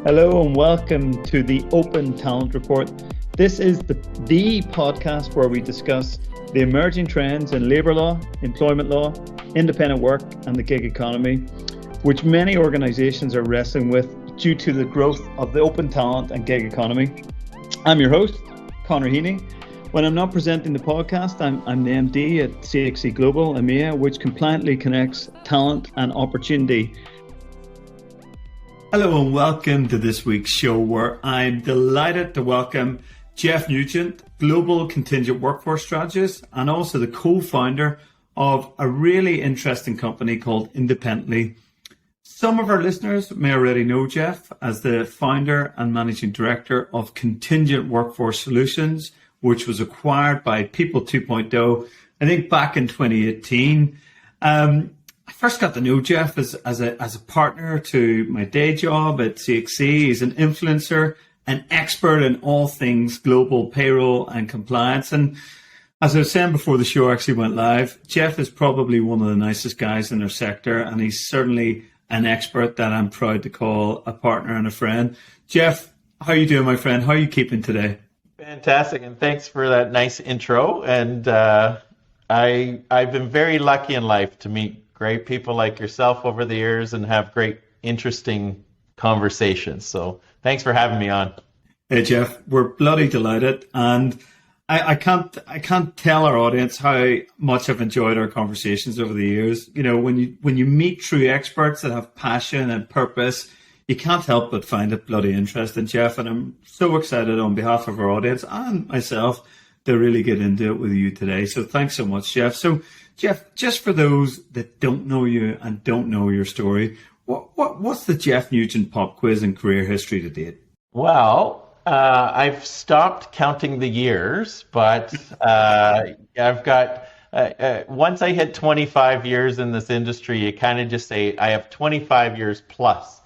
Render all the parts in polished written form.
Hello and welcome to the Open Talent Report. This is the podcast where we discuss the emerging trends in labour law, employment law, independent work and the gig economy, which many organisations are wrestling with due to the growth of the open talent and gig economy. I'm your host, Conor Heaney. When I'm not presenting the podcast, I'm the MD at CXC Global, EMEA, which compliantly connects talent and opportunity. Hello and welcome to this week's show, where I'm delighted to welcome Jeff Nugent, Global Contingent Workforce Strategist, and also the co-founder of a really interesting company called Independently. Some of our listeners may already know Jeff as the founder and managing director of Contingent Workforce Solutions, which was acquired by People 2.0, I think back in 2018. I first got to know Jeff as a partner to my day job at CXC. He's an influencer, an expert in all things global payroll and compliance. And as I was saying before the show actually went live, Jeff is probably one of the nicest guys in our sector, and he's certainly an expert that I'm proud to call a partner and a friend. Jeff, how are you doing, my friend? How are you keeping today? Fantastic, and thanks for that nice intro. And I've been very lucky in life to meet great people like yourself over the years and have great, interesting conversations. So thanks for having me on. Hey, Jeff, we're bloody delighted. And I can't tell our audience how much I've enjoyed our conversations over the years. You know, when you meet true experts that have passion and purpose, you can't help but find it bloody interesting, Jeff. And I'm so excited on behalf of our audience and myself to really get into it with you today. So thanks so much, Jeff. So Jeff, just for those that don't know you and don't know your story, what's the Jeff Nugent pop quiz and career history to date? Well, I've stopped counting the years, but I've got, once I hit 25 years in this industry, you kind of just say, I have 25 years plus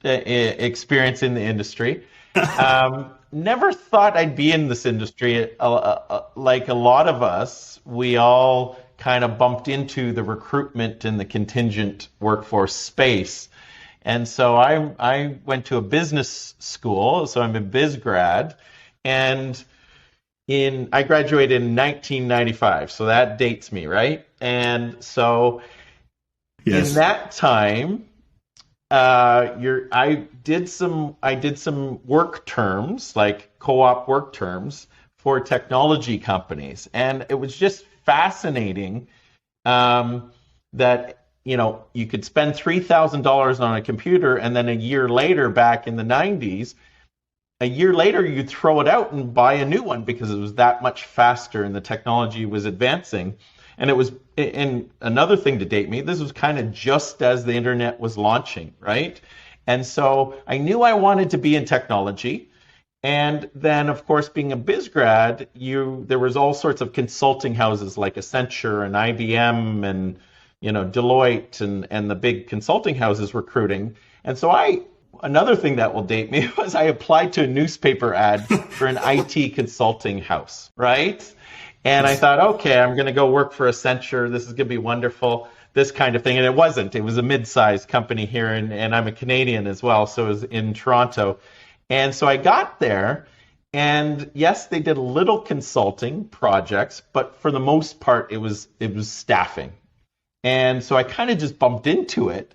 experience in the industry. Never thought I'd be in this industry. Like a lot of us, we all kind of bumped into the recruitment in the contingent workforce space. And so I went to a business school, so I'm a biz grad, and I graduated in 1995, so that dates me, right? And so yes. In that time, I did some work terms, like co-op work terms for technology companies, and it was just fascinating that you could spend $3,000 on a computer, and then a year later, back in the 90s, a year later you'd throw it out and buy a new one because it was that much faster and the technology was advancing. And it was, and another thing to date me, this was kind of just as the internet was launching, right? And so I knew I wanted to be in technology. And then, of course, being a biz grad, there was all sorts of consulting houses like Accenture and IBM and Deloitte and the big consulting houses recruiting. And so another thing that will date me was I applied to a newspaper ad for an IT consulting house, right? And I thought, okay, I'm going to go work for Accenture. This is going to be wonderful, this kind of thing. And it wasn't. It was a mid-sized company here, and I'm a Canadian as well, so it was in Toronto. And so I got there, and yes, they did little consulting projects, but for the most part, it was staffing. And so I kind of just bumped into it,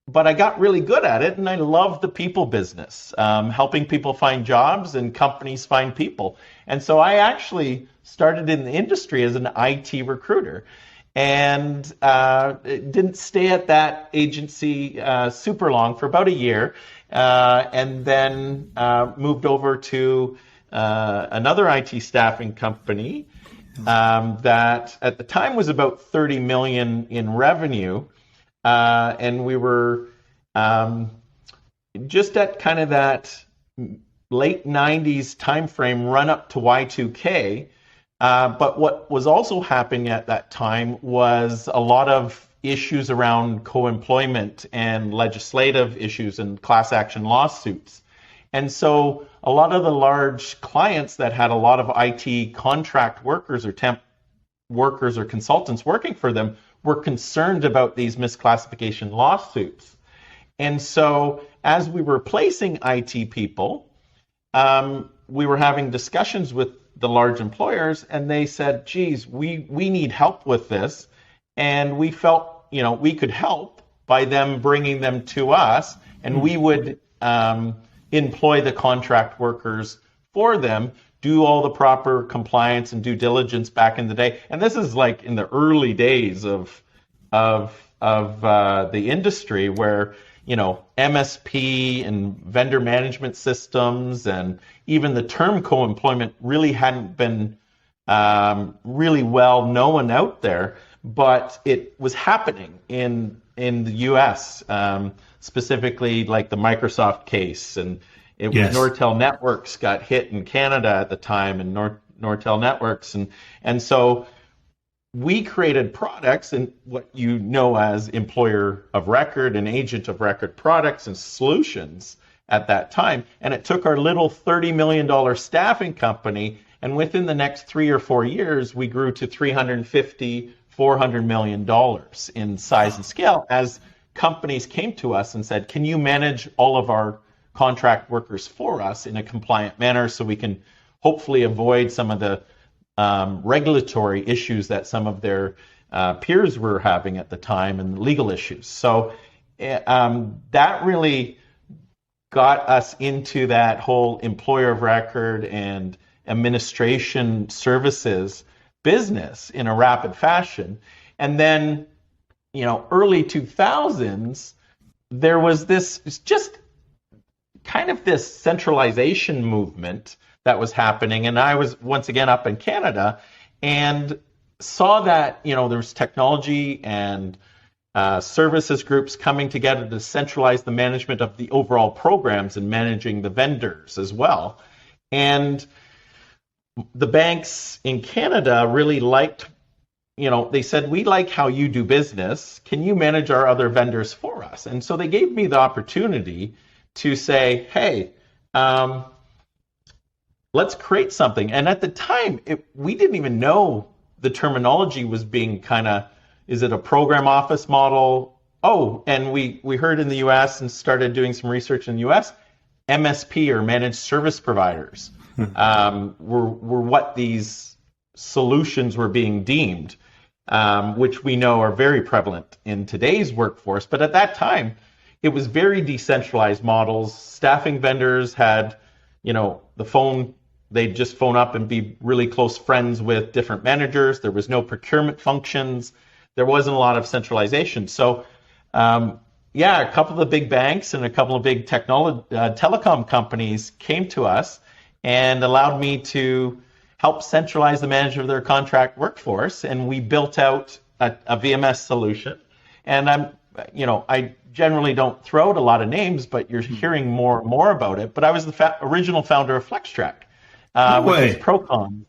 but I got really good at it, and I loved the people business, helping people find jobs and companies find people. And so I actually started in the industry as an IT recruiter, and didn't stay at that agency super long, for about a year, and then moved over to another IT staffing company that at the time was about 30 million in revenue, and we were just at kind of that late 90s timeframe run up to Y2K. But what was also happening at that time was a lot of issues around co-employment and legislative issues and class action lawsuits. And so a lot of the large clients that had a lot of IT contract workers or temp workers or consultants working for them were concerned about these misclassification lawsuits. And so as we were placing IT people, we were having discussions with the large employers, and they said, geez, we need help with this. And we felt, we could help by them bringing them to us, and we would employ the contract workers for them, do all the proper compliance and due diligence back in the day. And this is like in the early days of the industry, where MSP and vendor management systems and even the term co-employment really hadn't been really well known out there, but it was happening in the US, specifically like the Microsoft case, and it was Nortel Networks got hit in Canada at the time, and Nortel Networks, and so we created products and what you know as employer of record and agent of record products and solutions at that time. And it took our little $30 million staffing company, and within the next 3 or 4 years, we grew to $350, $400 million in size and scale as companies came to us and said, can you manage all of our contract workers for us in a compliant manner so we can hopefully avoid some of the regulatory issues that some of their peers were having at the time, and legal issues. So that really got us into that whole employer of record and administration services business in a rapid fashion. And then, early 2000s, there was this just kind of this centralization movement that was happening. And I was once again up in Canada and saw that, there was technology and services groups coming together to centralize the management of the overall programs and managing the vendors as well. And the banks in Canada really liked, they said, we like how you do business. Can you manage our other vendors for us? And so they gave me the opportunity to say, hey, let's create something. And at the time, we didn't even know the terminology was being is it a program office model? Oh, and we heard in the US and started doing some research in the US, MSP or managed service providers were what these solutions were being deemed, which we know are very prevalent in today's workforce. But at that time, it was very decentralized models. Staffing vendors had, the phone. They'd just phone up and be really close friends with different managers. There was no procurement functions. There wasn't a lot of centralization. So, a couple of the big banks and a couple of big telecom companies came to us and allowed me to help centralize the management of their contract workforce. And we built out a VMS solution. And I generally don't throw out a lot of names, but you're hearing more and more about it. But I was the original founder of FlexTrack. Which is Procom's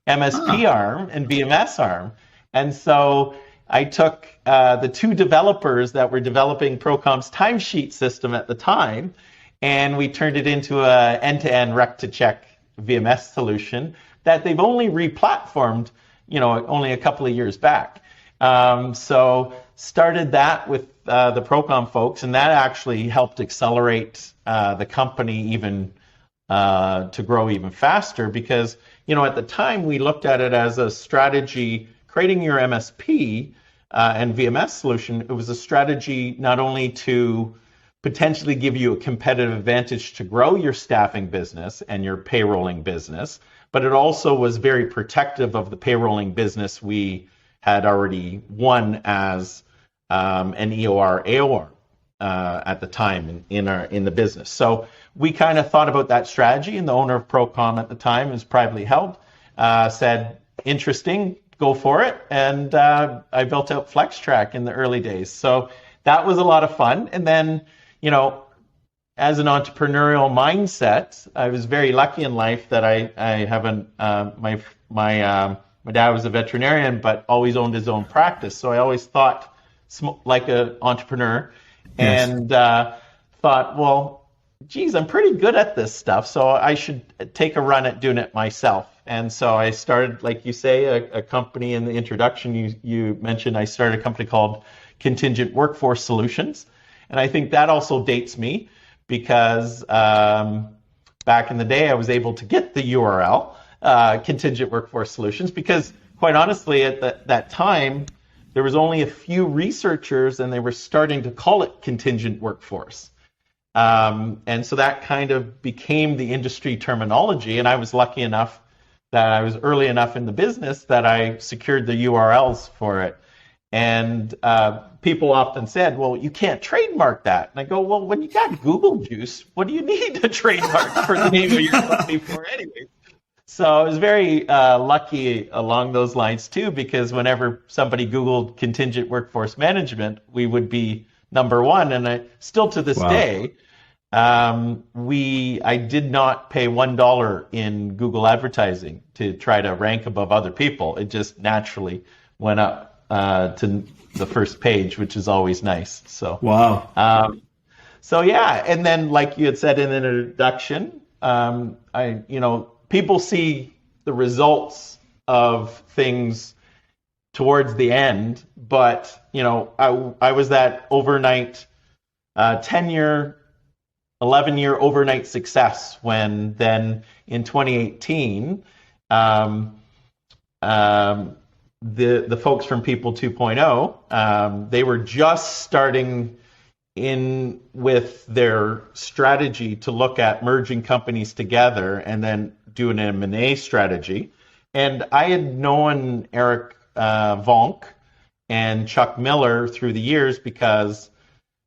MSP arm and BMS arm. And so I took the two developers that were developing Procom's timesheet system at the time, and we turned it into an end-to-end rec-to-check VMS solution that they've only replatformed, only a couple of years back. So started that with the Procom folks, and that actually helped accelerate the company even to grow even faster, because at the time we looked at it as a strategy. Creating your MSP and VMS solution, it was a strategy not only to potentially give you a competitive advantage to grow your staffing business and your payrolling business, but it also was very protective of the payrolling business we had already won as an EOR AOR at the time in the business. So we kind of thought about that strategy, and the owner of Procom at the time, is privately held, said, interesting, go for it. And I built out FlexTrack in the early days. So that was a lot of fun. And then, as an entrepreneurial mindset, I was very lucky in life that I haven't, my dad was a veterinarian, but always owned his own practice. So I always thought like an entrepreneur, and thought, well, geez, I'm pretty good at this stuff, so I should take a run at doing it myself. And so I started, like you say, a company. In the introduction you mentioned, I started a company called Contingent Workforce Solutions. And I think that also dates me, because back in the day, I was able to get the URL, Contingent Workforce Solutions, because quite honestly, at that time, there was only a few researchers and they were starting to call it contingent workforce. And so that kind of became the industry terminology. And I was lucky enough that I was early enough in the business that I secured the URLs for it. And people often said, well, you can't trademark that. And I go, well, when you got Google juice, what do you need a trademark for the name of your company for anyway? So I was very lucky along those lines too, because whenever somebody Googled contingent workforce management, we would be number one. And still to this day, I did not pay $1 in Google advertising to try to rank above other people. It just naturally went up to the first page, which is always nice. So wow. So yeah, and then like you had said in the introduction, people see the results of things towards the end, but I was that overnight 10-year, 11-year overnight success when then in 2018 the folks from People 2.0 they were just starting in with their strategy to look at merging companies together and then do an M&A strategy. And I had known Eric Vonk and Chuck Miller through the years because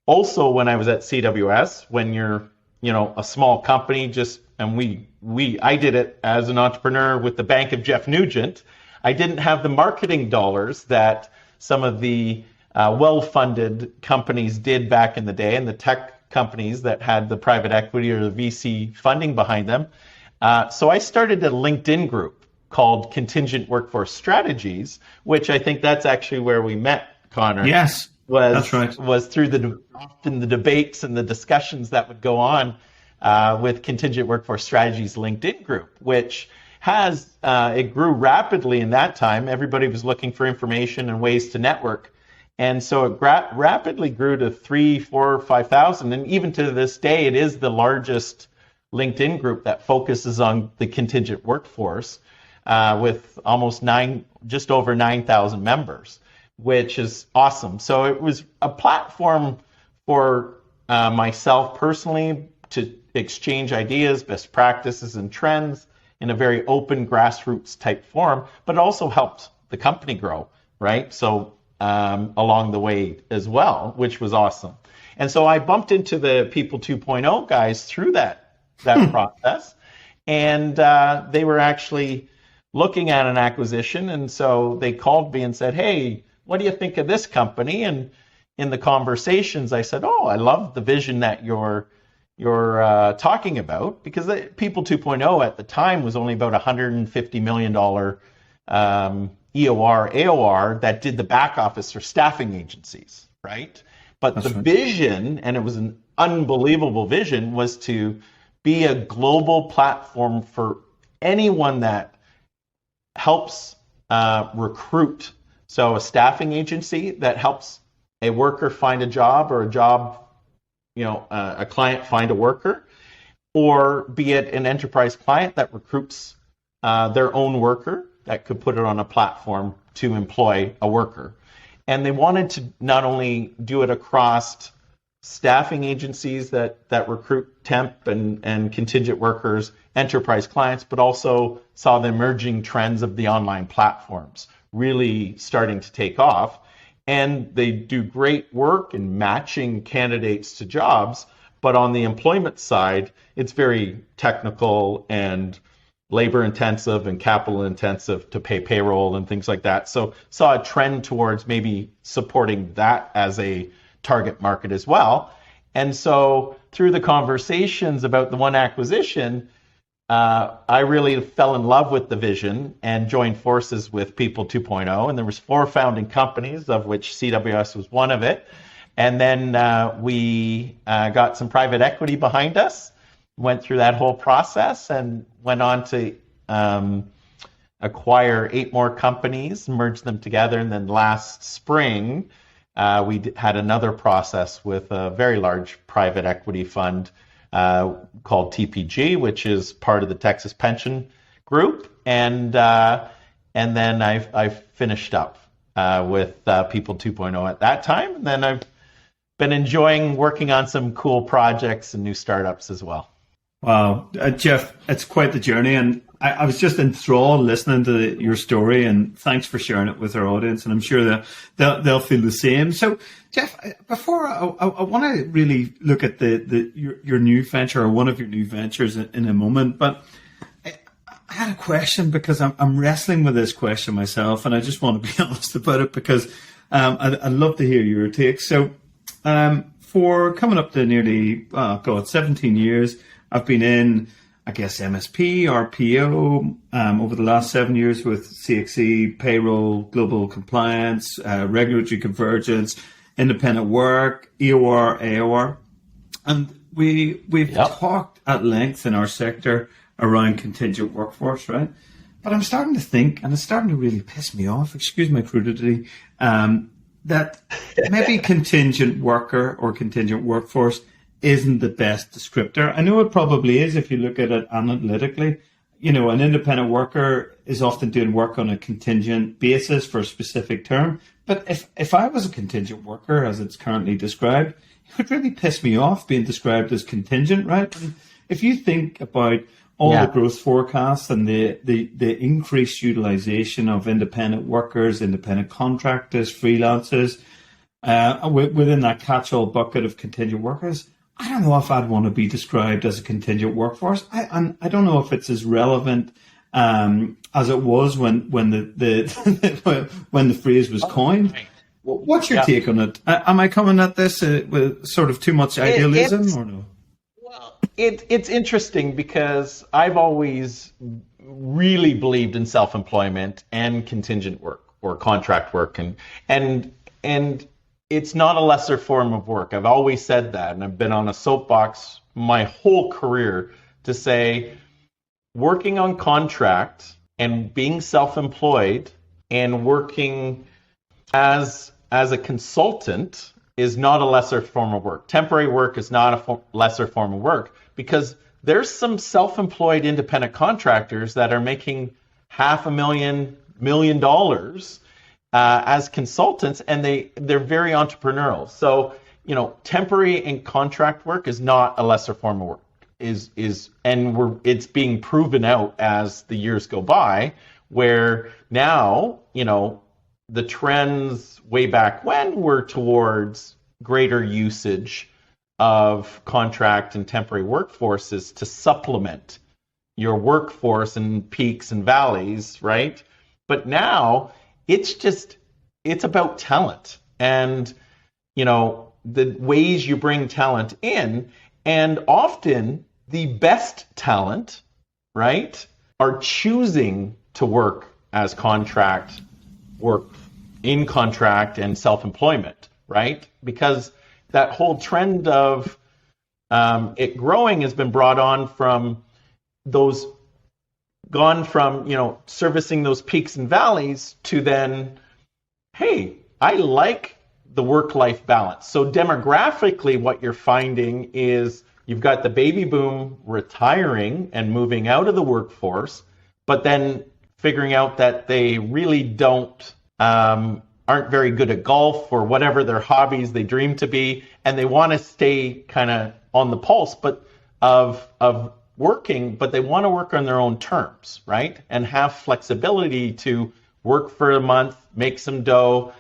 also when I was at CWS, when you're a small company, I did it as an entrepreneur with the bank of Jeff Nugent. I didn't have the marketing dollars that some of the well-funded companies did back in the day, and the tech companies that had the private equity or the VC funding behind them. So I started a LinkedIn group called Contingent Workforce Strategies, which I think that's actually where we met, Connor. Yes, that's right. Was through often the debates and the discussions that would go on with Contingent Workforce Strategies LinkedIn group, which it grew rapidly in that time. Everybody was looking for information and ways to network. And so it rapidly grew to 3,000, 4,000, 5,000. And even to this day, it is the largest LinkedIn group that focuses on the contingent workforce with just over 9,000 members, which is awesome. So it was a platform for myself personally to exchange ideas, best practices, and trends in a very open grassroots type forum, but it also helped the company grow, right? So along the way as well, which was awesome. And so I bumped into the People 2.0 guys through that process, and they were actually looking at an acquisition, and so they called me and said, hey, what do you think of this company? And in the conversations, I said, oh, I love the vision that you're talking about, because People 2.0 at the time was only about $150 million EOR, AOR that did the back office for staffing agencies, right? But that's the vision, and it was an unbelievable vision, was to be a global platform for anyone that helps recruit. So a staffing agency that helps a worker find a job, or a client find a worker, or be it an enterprise client that recruits their own worker that could put it on a platform to employ a worker. And they wanted to not only do it across staffing agencies that recruit temp and contingent workers, enterprise clients, but also saw the emerging trends of the online platforms really starting to take off. And they do great work in matching candidates to jobs, but on the employment side, it's very technical and labor intensive and capital intensive to pay payroll and things like that. So saw a trend towards maybe supporting that as a target market as well. And so through the conversations about the one acquisition, I really fell in love with the vision and joined forces with People 2.0. And there was 4 founding companies, of which CWS was one of it. And then we got some private equity behind us, went through that whole process, and went on to acquire 8 more companies, merge them together. And then last spring, we had another process with a very large private equity fund called TPG, which is part of the Texas Pension Group, and then I've finished up with People 2.0 at that time, and then I've been enjoying working on some cool projects and new startups as well. Wow, Jeff, it's quite the journey, and I was just enthralled listening to your story, and thanks for sharing it with our audience, and I'm sure that they'll feel the same. So, Jeff, before I want to really look at your new venture, or one of your new ventures in a moment, but I had a question because I'm wrestling with this question myself, and I just want to be honest about it because I'd love to hear your take. So, for coming up to nearly 17 years, I've been in, I guess, MSP, RPO, over the last 7 years with CXE, payroll, global compliance, regulatory convergence, independent work, EOR, AOR. And we've talked at length in our sector around contingent workforce, right? But I'm starting to think, and it's starting to really piss me off, excuse my crudity, that maybe contingent worker or contingent workforce isn't the best descriptor. I know it probably is if you look at it analytically. You know, an independent worker is often doing work on a contingent basis for a specific term. But if I was a contingent worker, as it's currently described, it would really piss me off being described as contingent, right? And if you think about all the growth forecasts and the increased utilization of independent workers, independent contractors, freelancers, within that catch-all bucket of contingent workers, I don't know if I'd want to be described as a contingent workforce. I don't know if it's as relevant as it was when the when the phrase was coined. What's your take on it? Am I coming at this with sort of too much idealism or no? Well, it's interesting because I've always really believed in self-employment and contingent work or contract work, and it's not a lesser form of work. I've always said that, and I've been on a soapbox my whole career to say working on contract and being self-employed and working as a consultant is not a lesser form of work. Temporary work is not a lesser form of work because there's some self-employed independent contractors that are making $500,000 million as consultants, and they're very entrepreneurial. So, you know, temporary and contract work is not a lesser form of work. It's being proven out as the years go by, where now, you know, the trends way back when were towards greater usage of contract and temporary workforces to supplement your workforce in peaks and valleys, right? But now it's about talent and, you know, the ways you bring talent in, and often the best talent, right, are choosing to work as contract work in contract and self-employment, right? Because that whole trend of it growing has been brought on from those, gone from, you know, servicing those peaks and valleys to then, hey, I like the work-life balance. So demographically, what you're finding is you've got the baby boom retiring and moving out of the workforce, but then figuring out that they really aren't very good at golf or whatever their hobbies they dream to be, and they want to stay kind of on the pulse, but of working, but they want to work on their own terms, right? And have flexibility to work for a month, make some dough,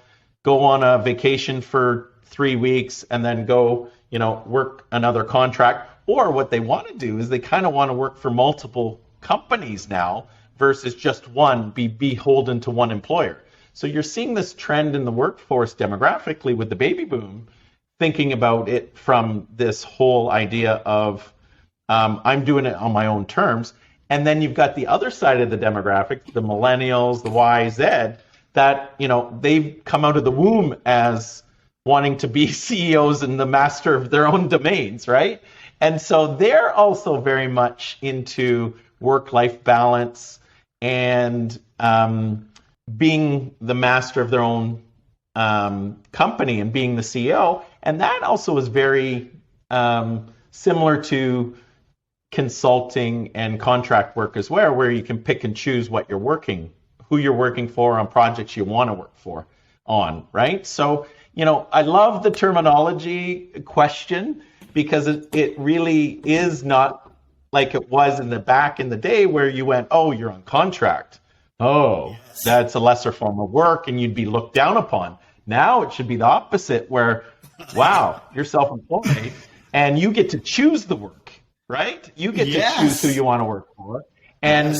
go on a vacation for 3 weeks, and then go, you know, work another contract. Or what they want to do is they kind of want to work for multiple companies now versus just one, be beholden to one employer. So you're seeing this trend in the workforce demographically with the baby boom, thinking about it from this whole idea of I'm doing it on my own terms. And then you've got the other side of the demographic, the millennials, the Y, Z, that, you know, they've come out of the womb as wanting to be CEOs and the master of their own domains, right? And so they're also very much into work-life balance and being the master of their own company and being the CEO. And that also is very similar to consulting and contract work as well, where you can pick and choose who you're working for on projects you want to work for on, right? So, I love the terminology question because it really is not like it was back in the day where you went, oh, you're on contract. Oh, yes. That's a lesser form of work and you'd be looked down upon. Now it should be the opposite where, wow, you're self-employed and you get to choose the work, right? You get to choose who you want to work for. And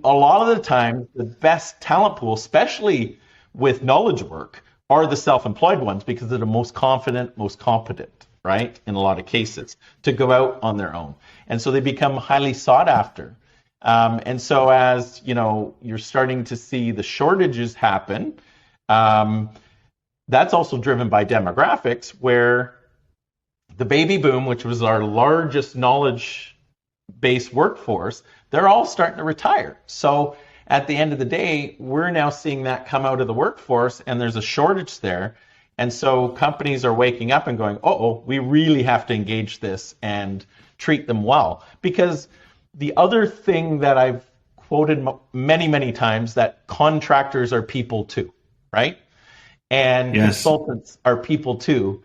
a lot of the time, the best talent pool, especially with knowledge work, are the self-employed ones because they're the most confident, most competent, right? In a lot of cases, to go out on their own. And so they become highly sought after. And so as, you're starting to see the shortages happen, that's also driven by demographics where the baby boom, which was our largest knowledge-based workforce, they're all starting to retire. So at the end of the day, we're now seeing that come out of the workforce and there's a shortage there. And so companies are waking up and going, we really have to engage this and treat them well. Because the other thing that I've quoted many, many times, that contractors are people too, right? And consultants are people too.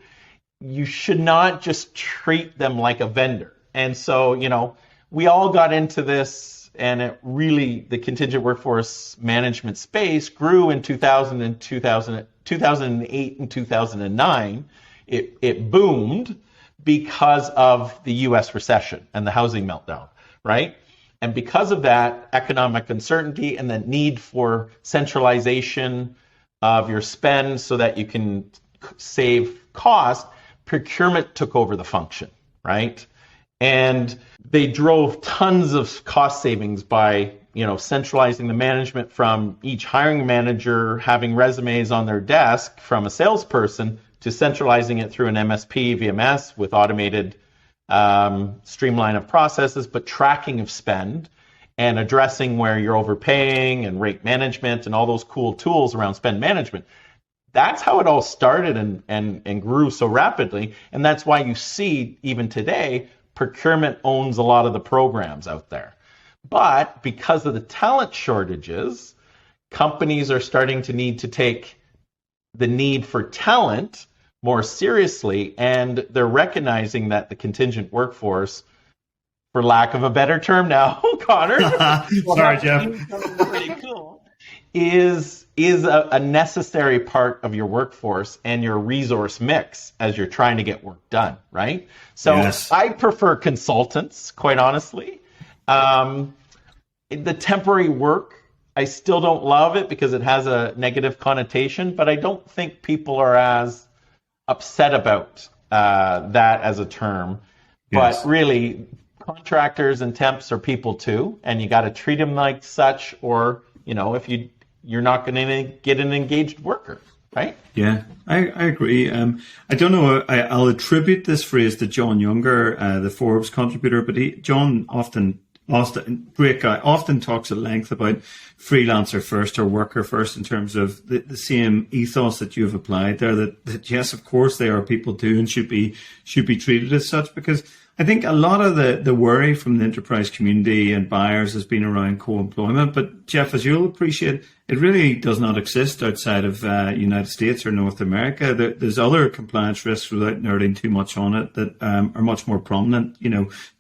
You should not just treat them like a vendor. And so, we all got into this, and the contingent workforce management space grew in 2008 and 2009. It boomed because of the US recession and the housing meltdown, right? And because of that economic uncertainty and the need for centralization of your spend so that you can save cost, procurement took over the function, right? And they drove tons of cost savings by, centralizing the management from each hiring manager having resumes on their desk from a salesperson to centralizing it through an MSP, VMS with automated streamline of processes, but tracking of spend and addressing where you're overpaying and rate management and all those cool tools around spend management. That's how it all started and grew so rapidly. And that's why you see even today, procurement owns a lot of the programs out there. But because of the talent shortages, companies are starting to need to take the need for talent more seriously, and they're recognizing that the contingent workforce, for lack of a better term now, Connor, sorry, Jeff, pretty cool, is a necessary part of your workforce and your resource mix as you're trying to get work done, right? So I prefer consultants, quite honestly. The temporary work, I still don't love it because it has a negative connotation, but I don't think people are as upset about that as a term. But really, contractors and temps are people too, and you got to treat them like such, or if you're not going to get an engaged worker, right? Yeah, I agree. I don't know. I'll attribute this phrase to John Younger, the Forbes contributor, but John often talks at length about freelancer first or worker first in terms of the same ethos that you've applied there. That yes, of course, they are people too and should be treated as such, because I think a lot of the worry from the enterprise community and buyers has been around co-employment. But Jeff, as you'll appreciate, it really does not exist outside of United States or North America. There's other compliance risks, without nerding too much on it, that are much more prominent.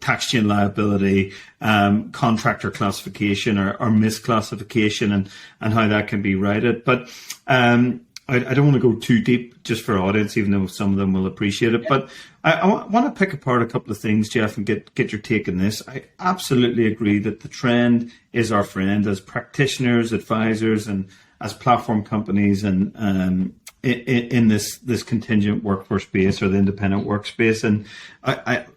Tax chain liability, contractor classification or misclassification, and how that can be righted. But I don't want to go too deep just for our audience, even though some of them will appreciate it. But I want to pick apart a couple of things, Jeff, and get your take on this. I absolutely agree that the trend is our friend as practitioners, advisors, and as platform companies, and in this contingent workforce space or the independent workspace. And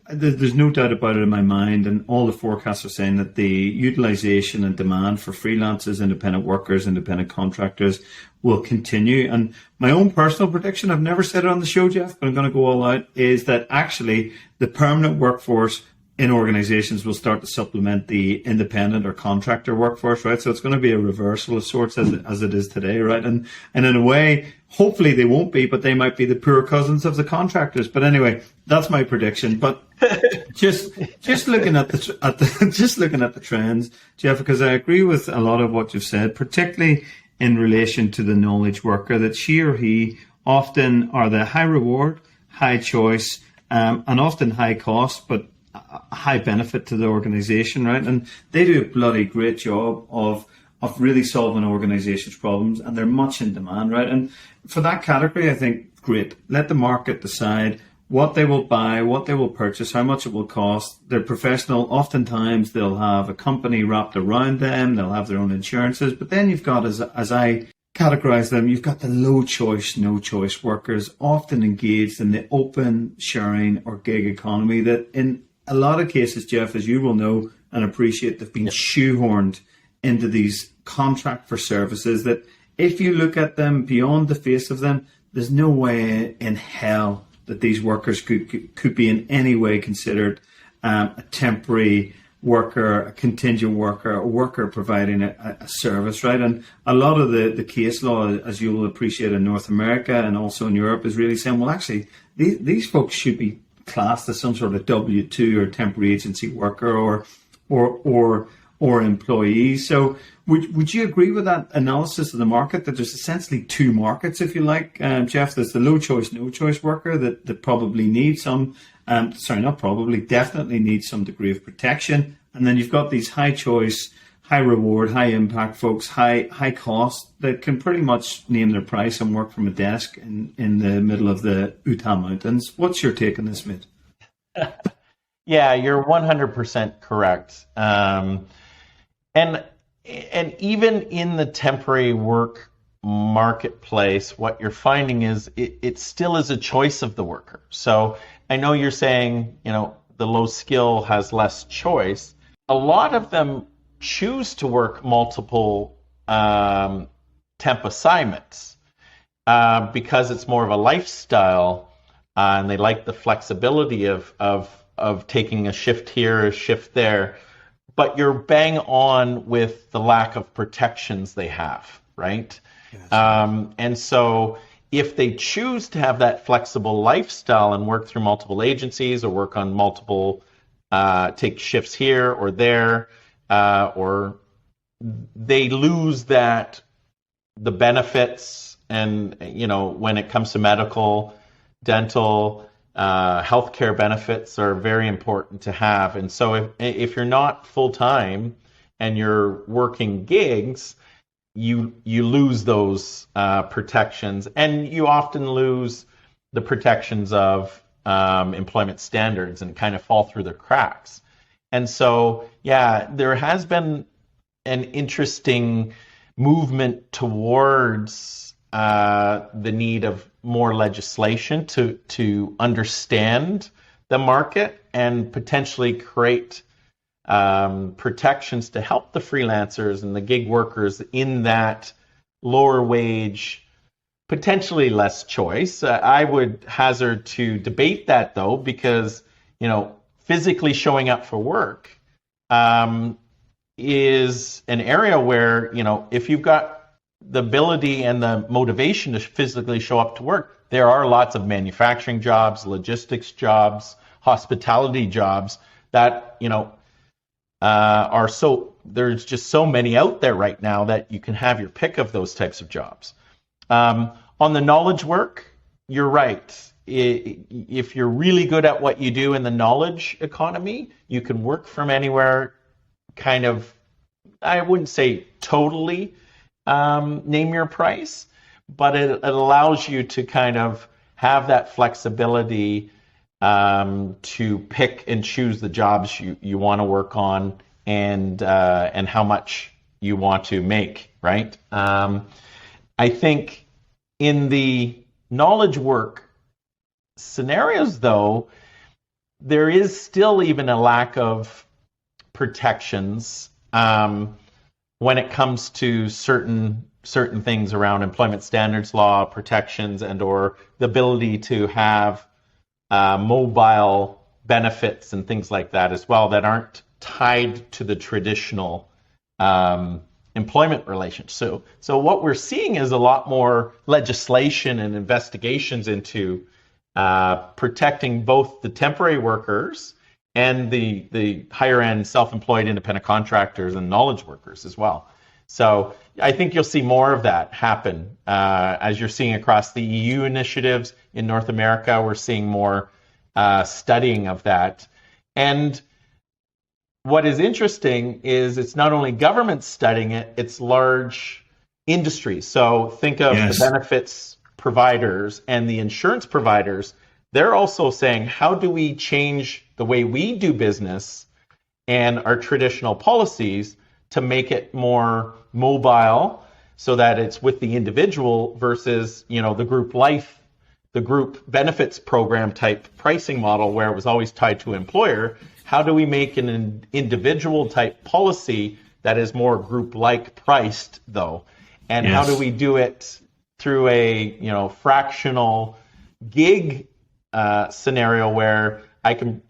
there's no doubt about it in my mind, and all the forecasts are saying that the utilization and demand for freelancers, independent workers, independent contractors will continue. And my own personal prediction, I've never said it on the show, Jeff, but I'm going to go all out, is that actually the permanent workforce in organizations will start to supplement the independent or contractor workforce, right? So it's going to be a reversal of sorts as it is today, right? And in a way, hopefully they won't be, but they might be the poor cousins of the contractors. But anyway, that's my prediction. But just looking at the trends, Jeff, because I agree with a lot of what you've said, particularly in relation to the knowledge worker, that she or he often are the high reward, high choice, and often high cost, but a high benefit to the organization, right? And they do a bloody great job of really solving organizations' problems, and they're much in demand, right? And for that category, I think, great. Let the market decide what they will buy, what they will purchase, how much it will cost. They're professional. Oftentimes, they'll have a company wrapped around them. They'll have their own insurances. But then you've got, as I categorize them, you've got the low choice, no choice workers, often engaged in the open sharing or gig economy that in a lot of cases, Jeff, as you will know and appreciate, they've been shoehorned into these contract for services that if you look at them beyond the face of them, there's no way in hell that these workers could be in any way considered a temporary worker, a contingent worker, a worker providing a service, right? And a lot of the case law, as you will appreciate in North America and also in Europe, is really saying, well, actually, these folks should be classed as some sort of W-2 or temporary agency worker or employee. So would you agree with that analysis of the market, that there's essentially two markets, if you like, Jeff? There's the low choice, no choice worker that probably needs some, definitely needs some degree of protection. And then you've got these high choice, high reward, high impact folks, high cost, that can pretty much name their price and work from a desk in the middle of the Utah Mountains. What's your take on this, mate? Yeah, you're 100% correct. And even in the temporary work marketplace, what you're finding is it still is a choice of the worker. So I know you're saying, the low skill has less choice. A lot of them choose to work multiple temp assignments because it's more of a lifestyle, and they like the flexibility of taking a shift here, a shift there. But you're bang on with the lack of protections they have, right? Yes. And so if they choose to have that flexible lifestyle and work through multiple agencies or work on multiple, take shifts here or there, or they lose the benefits, and when it comes to medical, dental, healthcare benefits are very important to have. And so if you're not full-time and you're working gigs, you lose those protections, and you often lose the protections of employment standards and kind of fall through the cracks. And so, yeah, there has been an interesting movement towards the need of more legislation to understand the market and potentially create protections to help the freelancers and the gig workers in that lower wage, potentially less choice. I would hazard to debate that, though, because physically showing up for work is an area where if you've got the ability and the motivation to physically show up to work, there are lots of manufacturing jobs, logistics jobs, hospitality jobs that there's just so many out there right now that you can have your pick of those types of jobs. On the knowledge work, you're right. If you're really good at what you do in the knowledge economy, you can work from anywhere, kind of, I wouldn't say totally name your price, but it allows you to kind of have that flexibility to pick and choose the jobs you want to work on and how much you want to make, right? I think in the knowledge work scenarios, though, there is still even a lack of protections when it comes to certain things around employment standards law, protections, and or the ability to have mobile benefits and things like that as well that aren't tied to the traditional employment relations. So what we're seeing is a lot more legislation and investigations into protecting both the temporary workers and the higher end self-employed independent contractors and knowledge workers as well. So I think you'll see more of that happen as you're seeing across the EU initiatives in North America. We're seeing more studying of that. And what is interesting is it's not only governments studying it, it's large industries. So think of the benefits providers and the insurance providers. They're also saying, how do we change the way we do business and our traditional policies to make it more mobile so that it's with the individual versus, the group life, the group benefits program type pricing model where it was always tied to employer. How do we make an individual type policy that is more group-like priced though? And how do we do it through a fractional gig scenario where I can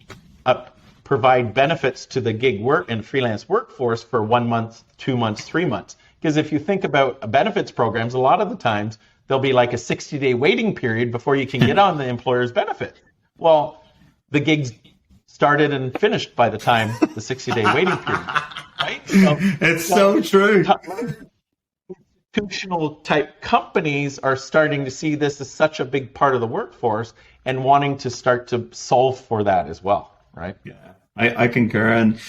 provide benefits to the gig work and freelance workforce for 1 month, 2 months, 3 months? Because if you think about benefits programs, a lot of the times there'll be like a 60-day waiting period before you can get on the employer's benefit. Well, the gigs started and finished by the time the 60-day waiting period, right? So, it's so true. Institutional type companies are starting to see this as such a big part of the workforce and wanting to start to solve for that as well, right? Yeah, I concur. And,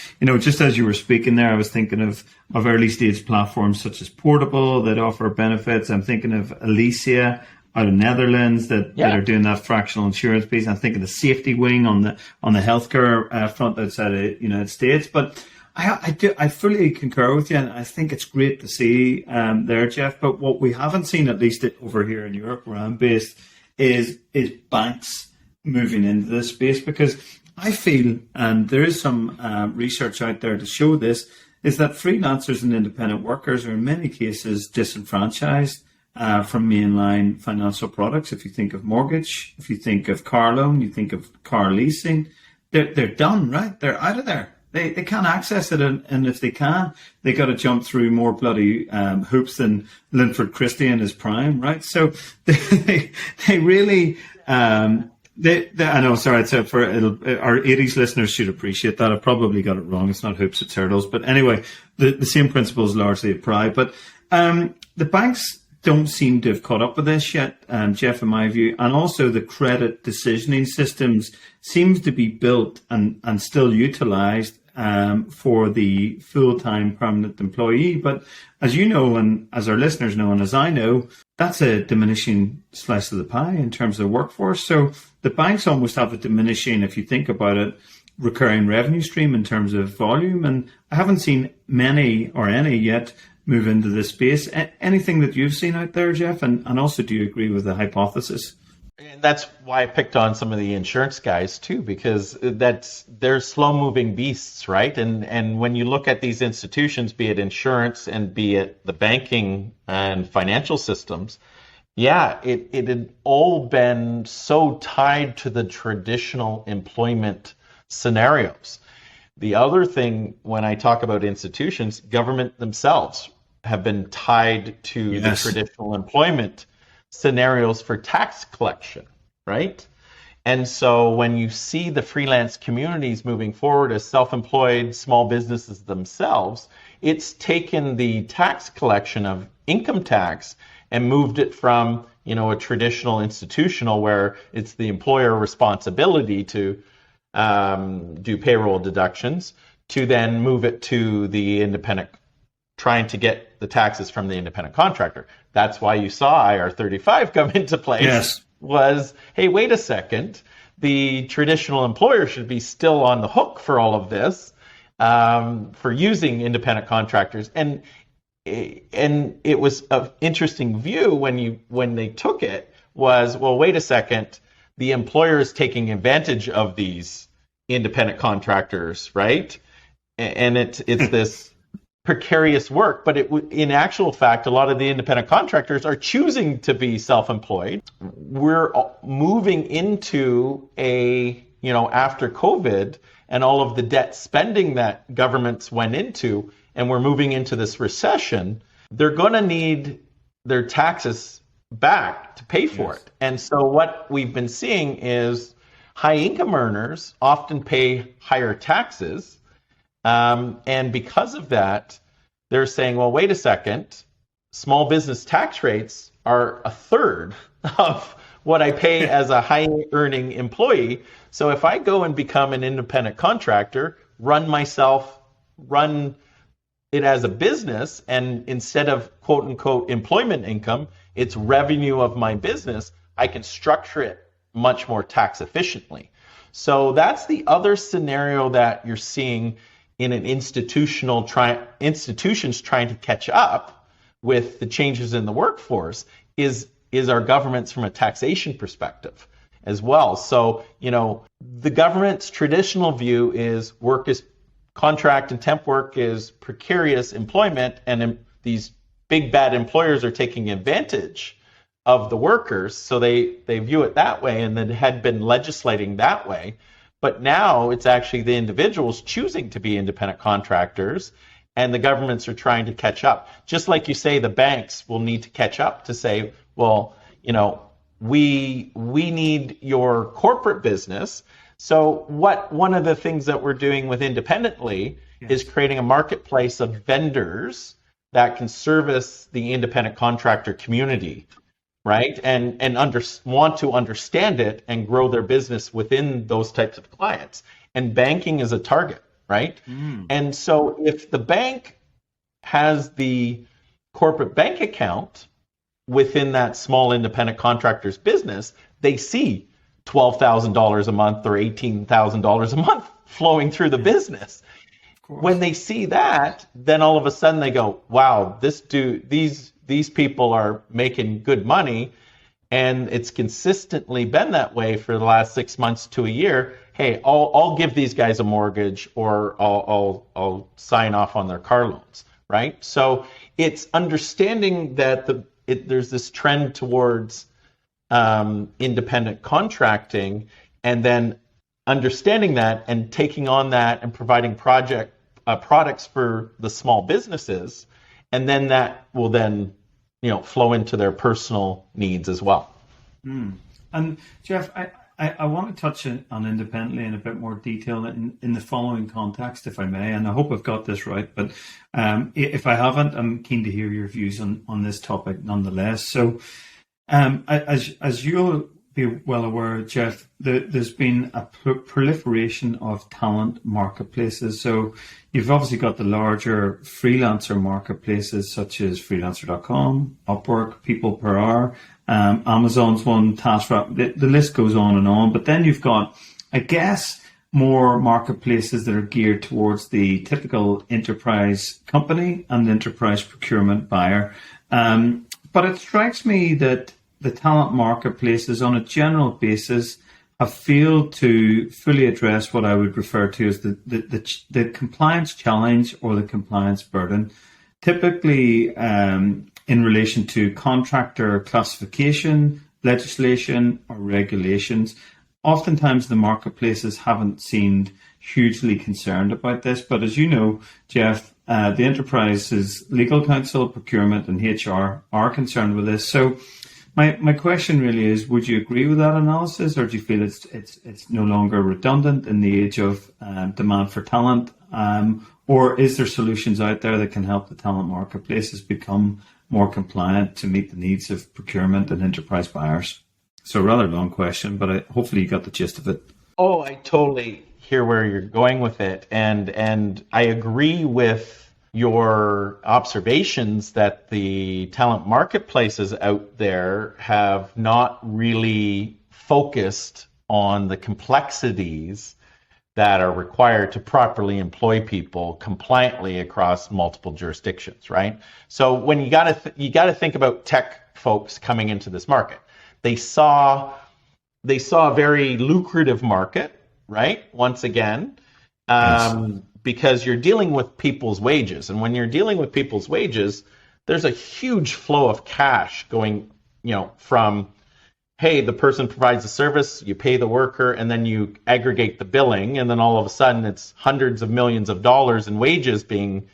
just as you were speaking there, I was thinking of early stage platforms such as Portable that offer benefits. I'm thinking of Alicia out of Netherlands that are doing that fractional insurance piece. I'm thinking the Safety Wing on the healthcare front outside of United States. But I fully concur with you, and I think it's great to see there, Jeff. But what we haven't seen, at least over here in Europe, where I'm based, is banks moving into this space, because I feel, and there is some research out there to show this, is that freelancers and independent workers are in many cases disenfranchised from mainline financial products. If you think of mortgage, if you think of car loan, you think of car leasing, they're done, right? They're out of there. They can't access it, and if they can, they got to jump through more bloody hoops than Linford Christie in his prime, right? So they really. I know, sorry, so our 80s listeners should appreciate that. I probably got it wrong. It's not hoops, it's hurdles. But anyway, the same principles largely apply. But the banks don't seem to have caught up with this yet, Jeff, in my view. And also the credit decisioning systems seems to be built and still utilized for the full-time permanent employee. But as you know, and as our listeners know, and as I know, that's a diminishing slice of the pie in terms of the workforce. So the banks almost have a diminishing, if you think about it, recurring revenue stream in terms of volume. And I haven't seen many or any yet move into this space. Anything that you've seen out there, Jeff? And also, do you agree with the hypothesis? And that's why I picked on some of the insurance guys too, because they're slow-moving beasts, right? And when you look at these institutions, be it insurance and be it the banking and financial systems, it had all been so tied to the traditional employment scenarios. The other thing, when I talk about institutions, government themselves have been tied to the traditional employment scenarios for tax collection, right? And so when you see the freelance communities moving forward as self-employed small businesses themselves, it's taken the tax collection of income tax and moved it from, a traditional institutional where it's the employer responsibility to do payroll deductions, to then move it to the independent, trying to get the taxes from the independent contractor. That's why you saw IR35 come into place. Was, hey, wait a second, the traditional employer should be still on the hook for all of this, for using independent contractors. And it was an interesting view when they took it was, well, wait a second, the employer is taking advantage of these independent contractors, right? And it's this precarious work, but in actual fact, a lot of the independent contractors are choosing to be self-employed. We're moving into a after COVID and all of the debt spending that governments went into, and we're moving into this recession, they're going to need their taxes back to pay for it. And so what we've been seeing is high income earners often pay higher taxes. And because of that, they're saying, well, wait a second, small business tax rates are a third of what I pay as a high earning employee. So if I go and become an independent contractor, run it as a business, and instead of quote unquote employment income, it's revenue of my business, I can structure it much more tax efficiently. So that's the other scenario that you're seeing in an institutions trying to catch up with the changes in the workforce is our governments from a taxation perspective as well. So, the government's traditional view is contract and temp work is precarious employment, and these big bad employers are taking advantage of the workers. So they view it that way, and then had been legislating that way. But now it's actually the individuals choosing to be independent contractors, and the governments are trying to catch up. Just like you say, the banks will need to catch up to say, well, we need your corporate business. So one of the things that we're doing with Independently is creating a marketplace of vendors that can service the independent contractor community, right? And want to understand it and grow their business within those types of clients. And banking is a target, right? And so if the bank has the corporate bank account within that small independent contractor's business, they see $12,000 a month or $18,000 a month flowing through the business. When they see that, then all of a sudden they go, wow, these people are making good money, and it's consistently been that way for the last 6 months to a year. Hey, I'll give these guys a mortgage, or I'll sign off on their car loans, right? So it's understanding that there's this trend towards independent contracting, and then understanding that and taking on that and providing products for the small businesses, and then that will then flow into their personal needs as well. And Jeff, I want to touch on Independently in a bit more detail in the following context, if I may, and I hope I've got this right, but if I haven't, I'm keen to hear your views on this topic nonetheless. So as you'll be well aware, Jeff, there's been a proliferation of talent marketplaces. So you've obviously got the larger freelancer marketplaces such as freelancer.com, Upwork, People Per Hour, Amazon's one, TaskRabbit, the list goes on and on. But then you've got, I guess, more marketplaces that are geared towards the typical enterprise company and enterprise procurement buyer. But it strikes me that the talent marketplaces on a general basis have failed to fully address what I would refer to as the compliance challenge or the compliance burden, typically in relation to contractor classification, legislation or regulations. Oftentimes the marketplaces haven't seemed hugely concerned about this, but as you know, Jeff, the enterprise's legal counsel, procurement and HR are concerned with this. So my question really is, would you agree with that analysis, or do you feel it's no longer redundant in the age of demand for talent? Or is there solutions out there that can help the talent marketplaces become more compliant to meet the needs of procurement and enterprise buyers? So a rather long question, but hopefully you got the gist of it. Oh, I totally hear where you're going with it. And I agree with your observations that the talent marketplaces out there have not really focused on the complexities that are required to properly employ people compliantly across multiple jurisdictions, right? So when you got to think about tech folks coming into this market, they saw a very lucrative market, right? Once again, because you're dealing with people's wages, and when you're dealing with people's wages, there's a huge flow of cash going, from hey, the person provides a service, you pay the worker, and then you aggregate the billing, and then all of a sudden it's hundreds of millions of dollars in wages being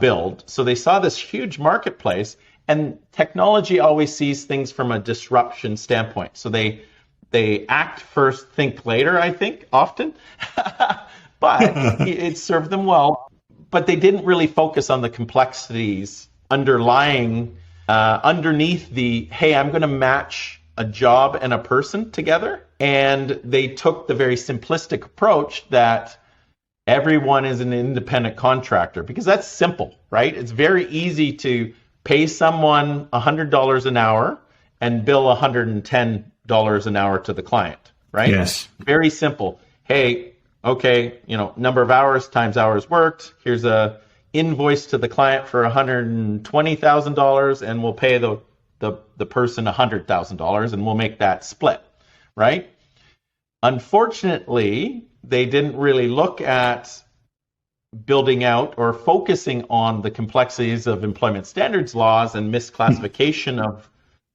billed. So they saw this huge marketplace, and technology always sees things from a disruption standpoint. So they act first, think later, I think, often. But it served them well. But they didn't really focus on the complexities underlying, underneath the, hey, I'm going to match a job and a person together. And they took the very simplistic approach that everyone is an independent contractor, because that's simple, right? It's very easy to pay someone $100 an hour and bill $110 an hour to the client, right? Yes. Very simple. Hey, okay, number of hours times hours worked. Here's a invoice to the client for $120,000, and we'll pay the person $100,000, and we'll make that split, right? Unfortunately, they didn't really look at building out or focusing on the complexities of employment standards laws and misclassification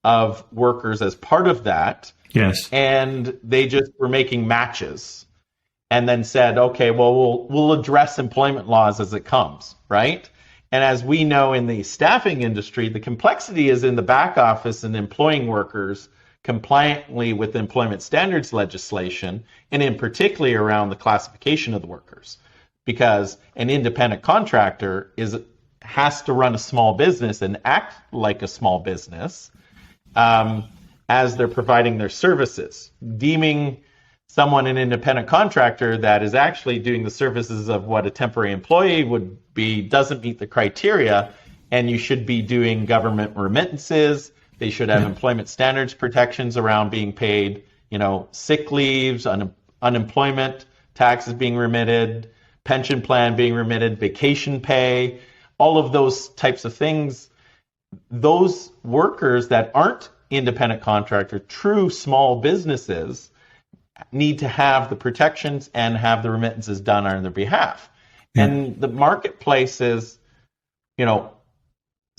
of workers as part of that. Yes. And they just were making matches and then said, okay, well, we'll address employment laws as it comes, right? And as we know in the staffing industry, the complexity is in the back office and employing workers compliantly with employment standards legislation, and in particular around the classification of the workers. Because an independent contractor has to run a small business and act like a small business as they're providing their services. Deeming someone an independent contractor that is actually doing the services of what a temporary employee would be doesn't meet the criteria, and you should be doing government remittances. They should have employment standards protections around being paid, sick leaves, unemployment taxes being remitted, pension plan being remitted, vacation pay, all of those types of things. Those workers that aren't independent contractor, true small businesses, need to have the protections and have the remittances done on their behalf. Yeah. And the marketplaces,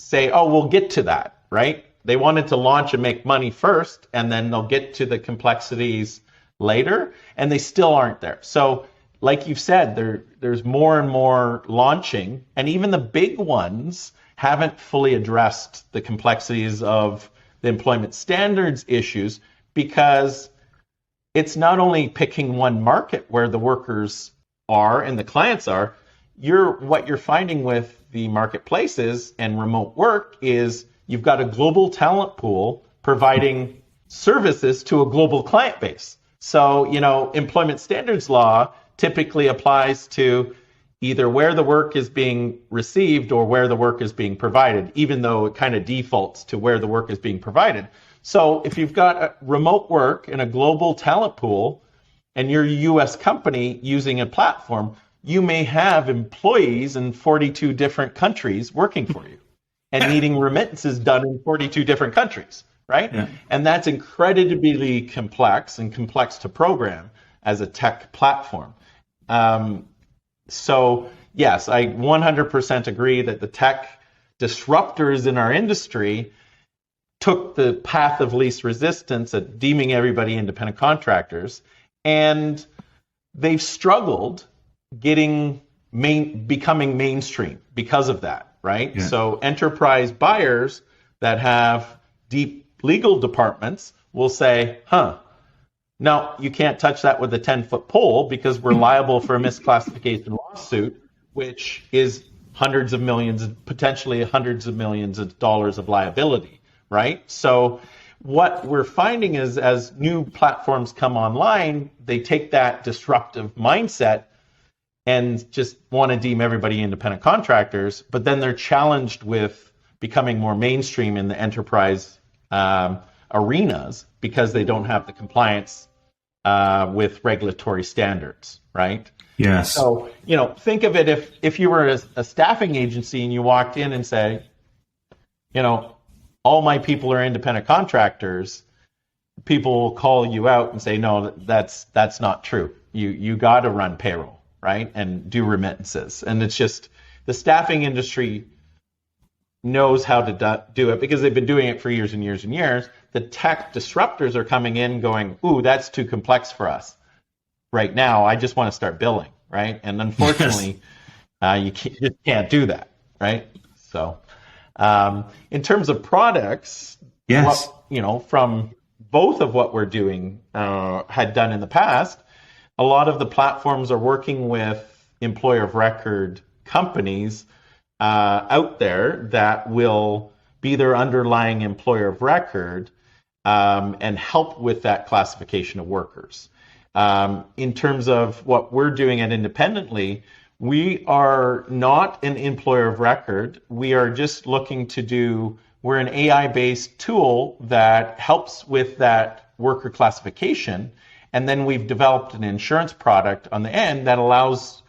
say, oh, we'll get to that, right? They wanted to launch and make money first, and then they'll get to the complexities later, and they still aren't there. So like you've said, there's more and more launching, and even the big ones haven't fully addressed the complexities of the employment standards issues, because it's not only picking one market where the workers are and the clients are. What you're finding with the marketplaces and remote work is you've got a global talent pool providing services to a global client base. So, employment standards law typically applies to either where the work is being received or where the work is being provided, even though it kind of defaults to where the work is being provided. So if you've got a remote work in a global talent pool and you're a US company using a platform, you may have employees in 42 different countries working for you and needing remittances done in 42 different countries, right? Yeah. And that's incredibly complex and complex to program as a tech platform. So yes, I 100% agree that the tech disruptors in our industry took the path of least resistance at deeming everybody independent contractors, and they've struggled becoming mainstream because of that, right? Yeah. So enterprise buyers that have deep legal departments will say, no, you can't touch that with a 10-foot pole because we're liable for a misclassification lawsuit, which is hundreds of millions, potentially hundreds of millions of dollars of liability. Right? So what we're finding is as new platforms come online, they take that disruptive mindset and just want to deem everybody independent contractors, but then they're challenged with becoming more mainstream in the enterprise arenas because they don't have the compliance with regulatory standards, right? Yes. So, think of it if you were a staffing agency and you walked in and say, all my people are independent contractors, people will call you out and say, no, that's not true. You got to run payroll, right? And do remittances. And it's just the staffing industry knows how to do it because they've been doing it for years and years and years. The tech disruptors are coming in going, ooh, that's too complex for us right now. I just want to start billing, right? And unfortunately, you just can't do that, right? So in terms of products, Yes. From both of what we're doing had done in the past, a lot of the platforms are working with employer of record companies out there that will be their underlying employer of record and help with that classification of workers. In terms of what we're doing at Independently, we are not an employer of record. We are just looking to we're an AI-based tool that helps with that worker classification. And then we've developed an insurance product on the end that allows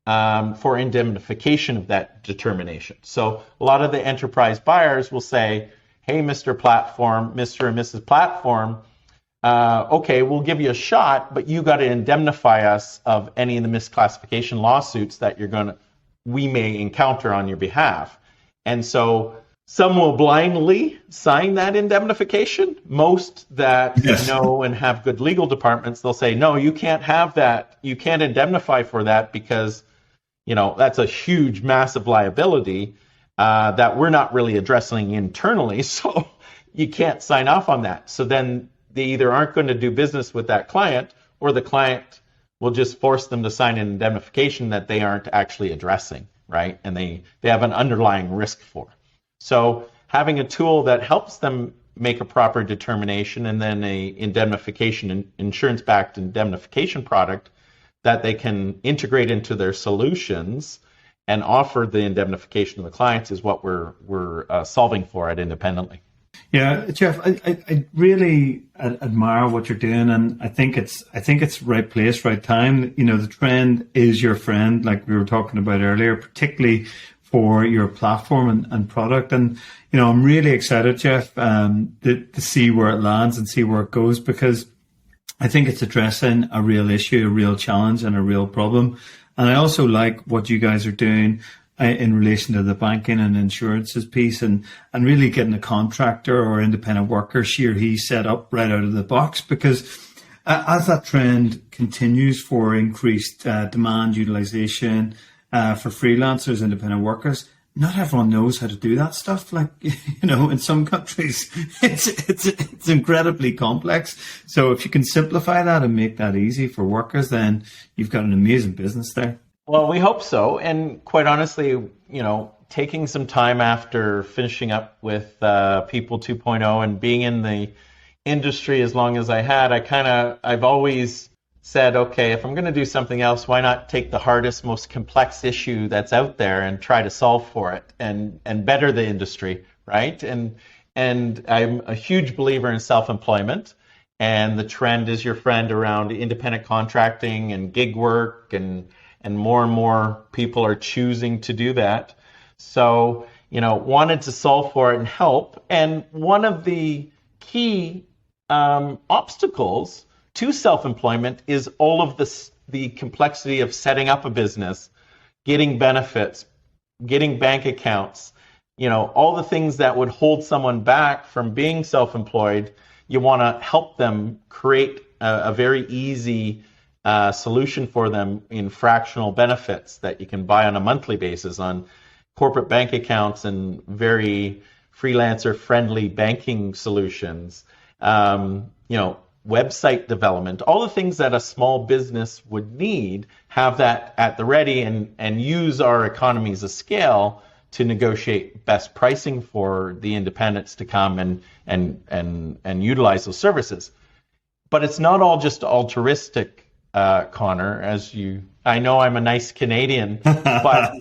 for indemnification of that determination. So a lot of the enterprise buyers will say, hey, Mr. Platform, Mr. and Mrs. Platform, okay, we'll give you a shot, but you got to indemnify us of any of the misclassification lawsuits that we may encounter on your behalf. And so some will blindly sign that indemnification. Most that know and have good legal departments, they'll say, no, you can't have that. You can't indemnify for that because, that's a huge, massive liability that we're not really addressing internally. So you can't sign off on that. So then they either aren't going to do business with that client, or the client will just force them to sign an indemnification that they aren't actually addressing, right? And they have an underlying risk for. So having a tool that helps them make a proper determination and then a indemnification, insurance-backed indemnification product that they can integrate into their solutions and offer the indemnification to the clients is what we're solving for at Independently. Yeah, Jeff, I really admire what you're doing, and I think it's right place, right time. The trend is your friend, like we were talking about earlier, particularly for your platform and product. And I'm really excited, Jeff, to see where it lands and see where it goes, because I think it's addressing a real issue, a real challenge, and a real problem. And I also like what you guys are doing in relation to the banking and insurances piece, and really getting a contractor or independent worker, she or he, set up right out of the box. Because as that trend continues for increased demand utilization for freelancers, independent workers, not everyone knows how to do that stuff. Like, in some countries, it's incredibly complex. So if you can simplify that and make that easy for workers, then you've got an amazing business there. Well, we hope so. And quite honestly, taking some time after finishing up with People 2.0 and being in the industry as long as I had, I've always said, okay, if I'm going to do something else, why not take the hardest, most complex issue that's out there and try to solve for it and better the industry, right? And I'm a huge believer in self-employment, and the trend is your friend around independent contracting and gig work, and more people are choosing to do that. So, wanted to solve for it and help. And one of the key obstacles to self-employment is all of the complexity of setting up a business, getting benefits, getting bank accounts, all the things that would hold someone back from being self-employed. You want to help them create a very easy solution for them in fractional benefits that you can buy on a monthly basis on corporate bank accounts and very freelancer-friendly banking solutions. Website development, all the things that a small business would need, have that at the ready, and use our economies of scale to negotiate best pricing for the independents to come and utilize those services. But it's not all just altruistic, Connor, I know I'm a nice Canadian, but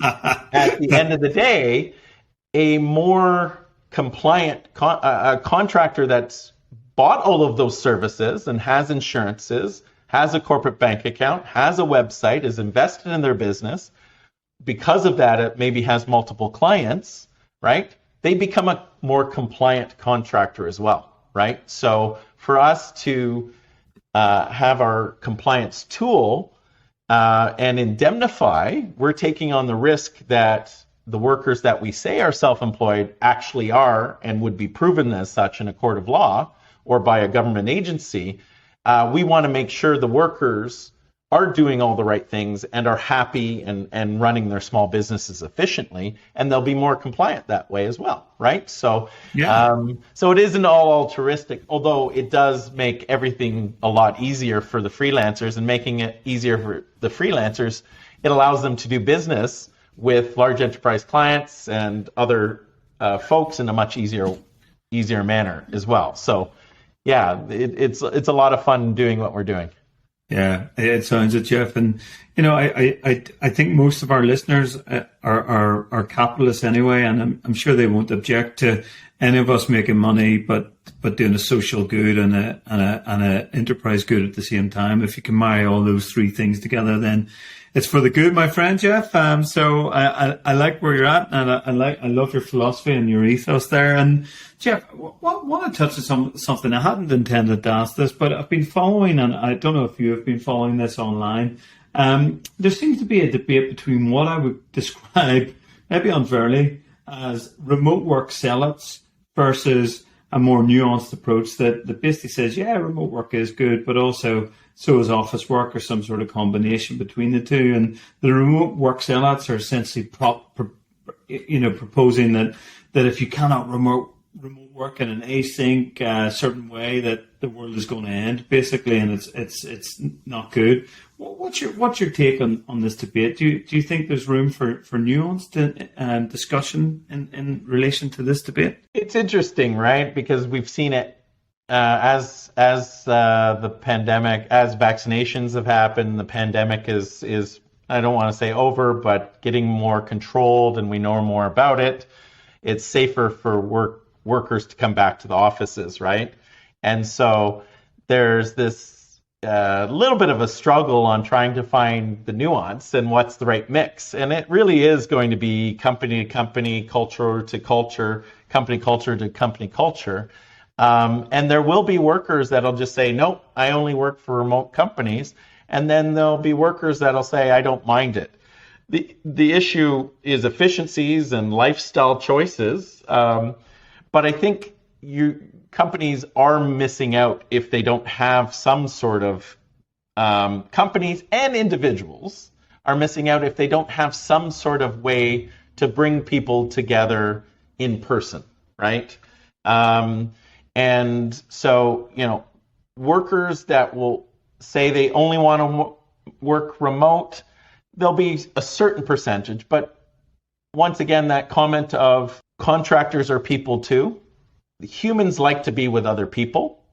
at the end of the day, a more compliant contractor that's bought all of those services and has insurances, has a corporate bank account, has a website, is invested in their business. Because of that, it maybe has multiple clients, right? They become a more compliant contractor as well, right? So for us to have our compliance tool and indemnify, we're taking on the risk that the workers that we say are self-employed actually are and would be proven as such in a court of law or by a government agency, we want to make sure the workers are doing all the right things and are happy and running their small businesses efficiently, and they'll be more compliant that way as well, right? So, so it isn't all altruistic, although it does make everything a lot easier for the freelancers, and making it easier for the freelancers, it allows them to do business with large enterprise clients and other folks in a much easier manner as well. So, yeah, it's a lot of fun doing what we're doing. Yeah, it sounds it, Jeff. And, you know, I think most of our listeners are capitalists anyway, and I'm sure they won't object to any of us making money, but doing a social good and a enterprise good at the same time. If you can marry all those three things together, then it's for the good, my friend, Jeff. So I like where you're at, and I love your philosophy and your ethos there. And Jeff, I want to touch on something. I hadn't intended to ask this, but I've been following, and I don't know if you have been following this online. There seems to be a debate between what I would describe, maybe unfairly, as remote work sellouts versus a more nuanced approach that basically says, yeah, remote work is good, but also so is office work, or some sort of combination between the two. And the remote work sellouts are essentially proposing that if you cannot remote work in an async certain way, that the world is going to end, basically, and it's not good. What's your take on this debate? Do you think there's room for nuanced discussion in relation to this debate? It's interesting, right? Because we've seen it as the pandemic, as vaccinations have happened. The pandemic is I don't want to say over, but getting more controlled, and we know more about it. It's safer for workers to come back to the offices, right? And so there's this little bit of a struggle on trying to find the nuance and what's the right mix. And it really is going to be company to company, culture to culture, company culture to company culture. And there will be workers that'll just say, nope, I only work for remote companies. And then there'll be workers that'll say, I don't mind it. The issue is efficiencies and lifestyle choices. But I think companies are missing out if they don't have some sort of companies and individuals are missing out if they don't have some sort of way to bring people together in person, right? And so, workers that will say they only want to work remote, there'll be a certain percentage. But once again, that comment of contractors are people too. Humans like to be with other people.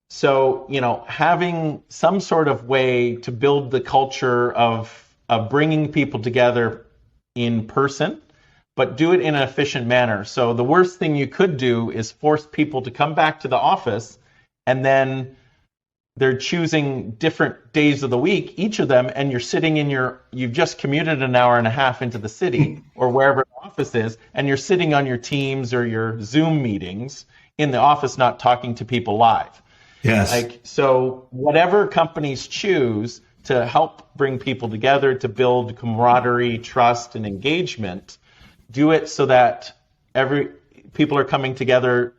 So, having some sort of way to build the culture of bringing people together in person, but do it in an efficient manner. So the worst thing you could do is force people to come back to the office, and then they're choosing different days of the week, each of them, and you're sitting you've just commuted an hour and a half into the city or wherever the office is, and you're sitting on your Teams or your Zoom meetings in the office, not talking to people live. Yes. So whatever companies choose to help bring people together, to build camaraderie, trust, and engagement, do it so that people are coming together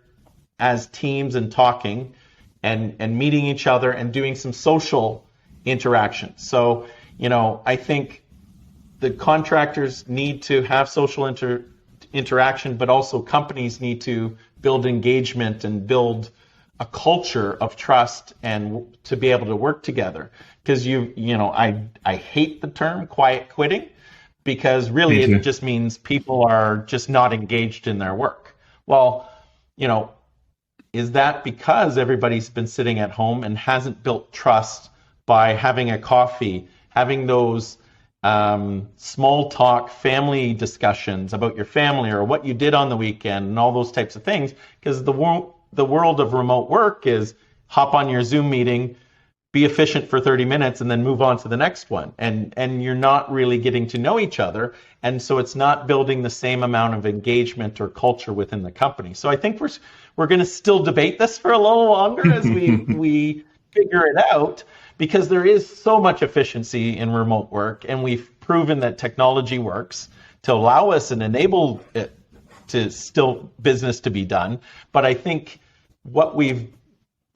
as teams and talking and meeting each other and doing some social interaction. So, I think the contractors need to have social interaction, but also companies need to build engagement and build a culture of trust and to be able to work together. Because I hate the term quiet quitting, because really it just means people are just not engaged in their work. Well, is that because everybody's been sitting at home and hasn't built trust by having a coffee, having those small talk family discussions about your family or what you did on the weekend and all those types of things? Because the world of remote work is hop on your Zoom meeting, be efficient for 30 minutes, and then move on to the next one. And you're not really getting to know each other. And so it's not building the same amount of engagement or culture within the company. So I think we're going to still debate this for a little longer as we figure it out, because there is so much efficiency in remote work, and we've proven that technology works. to allow us and enable it to still business to be done. But I think what we've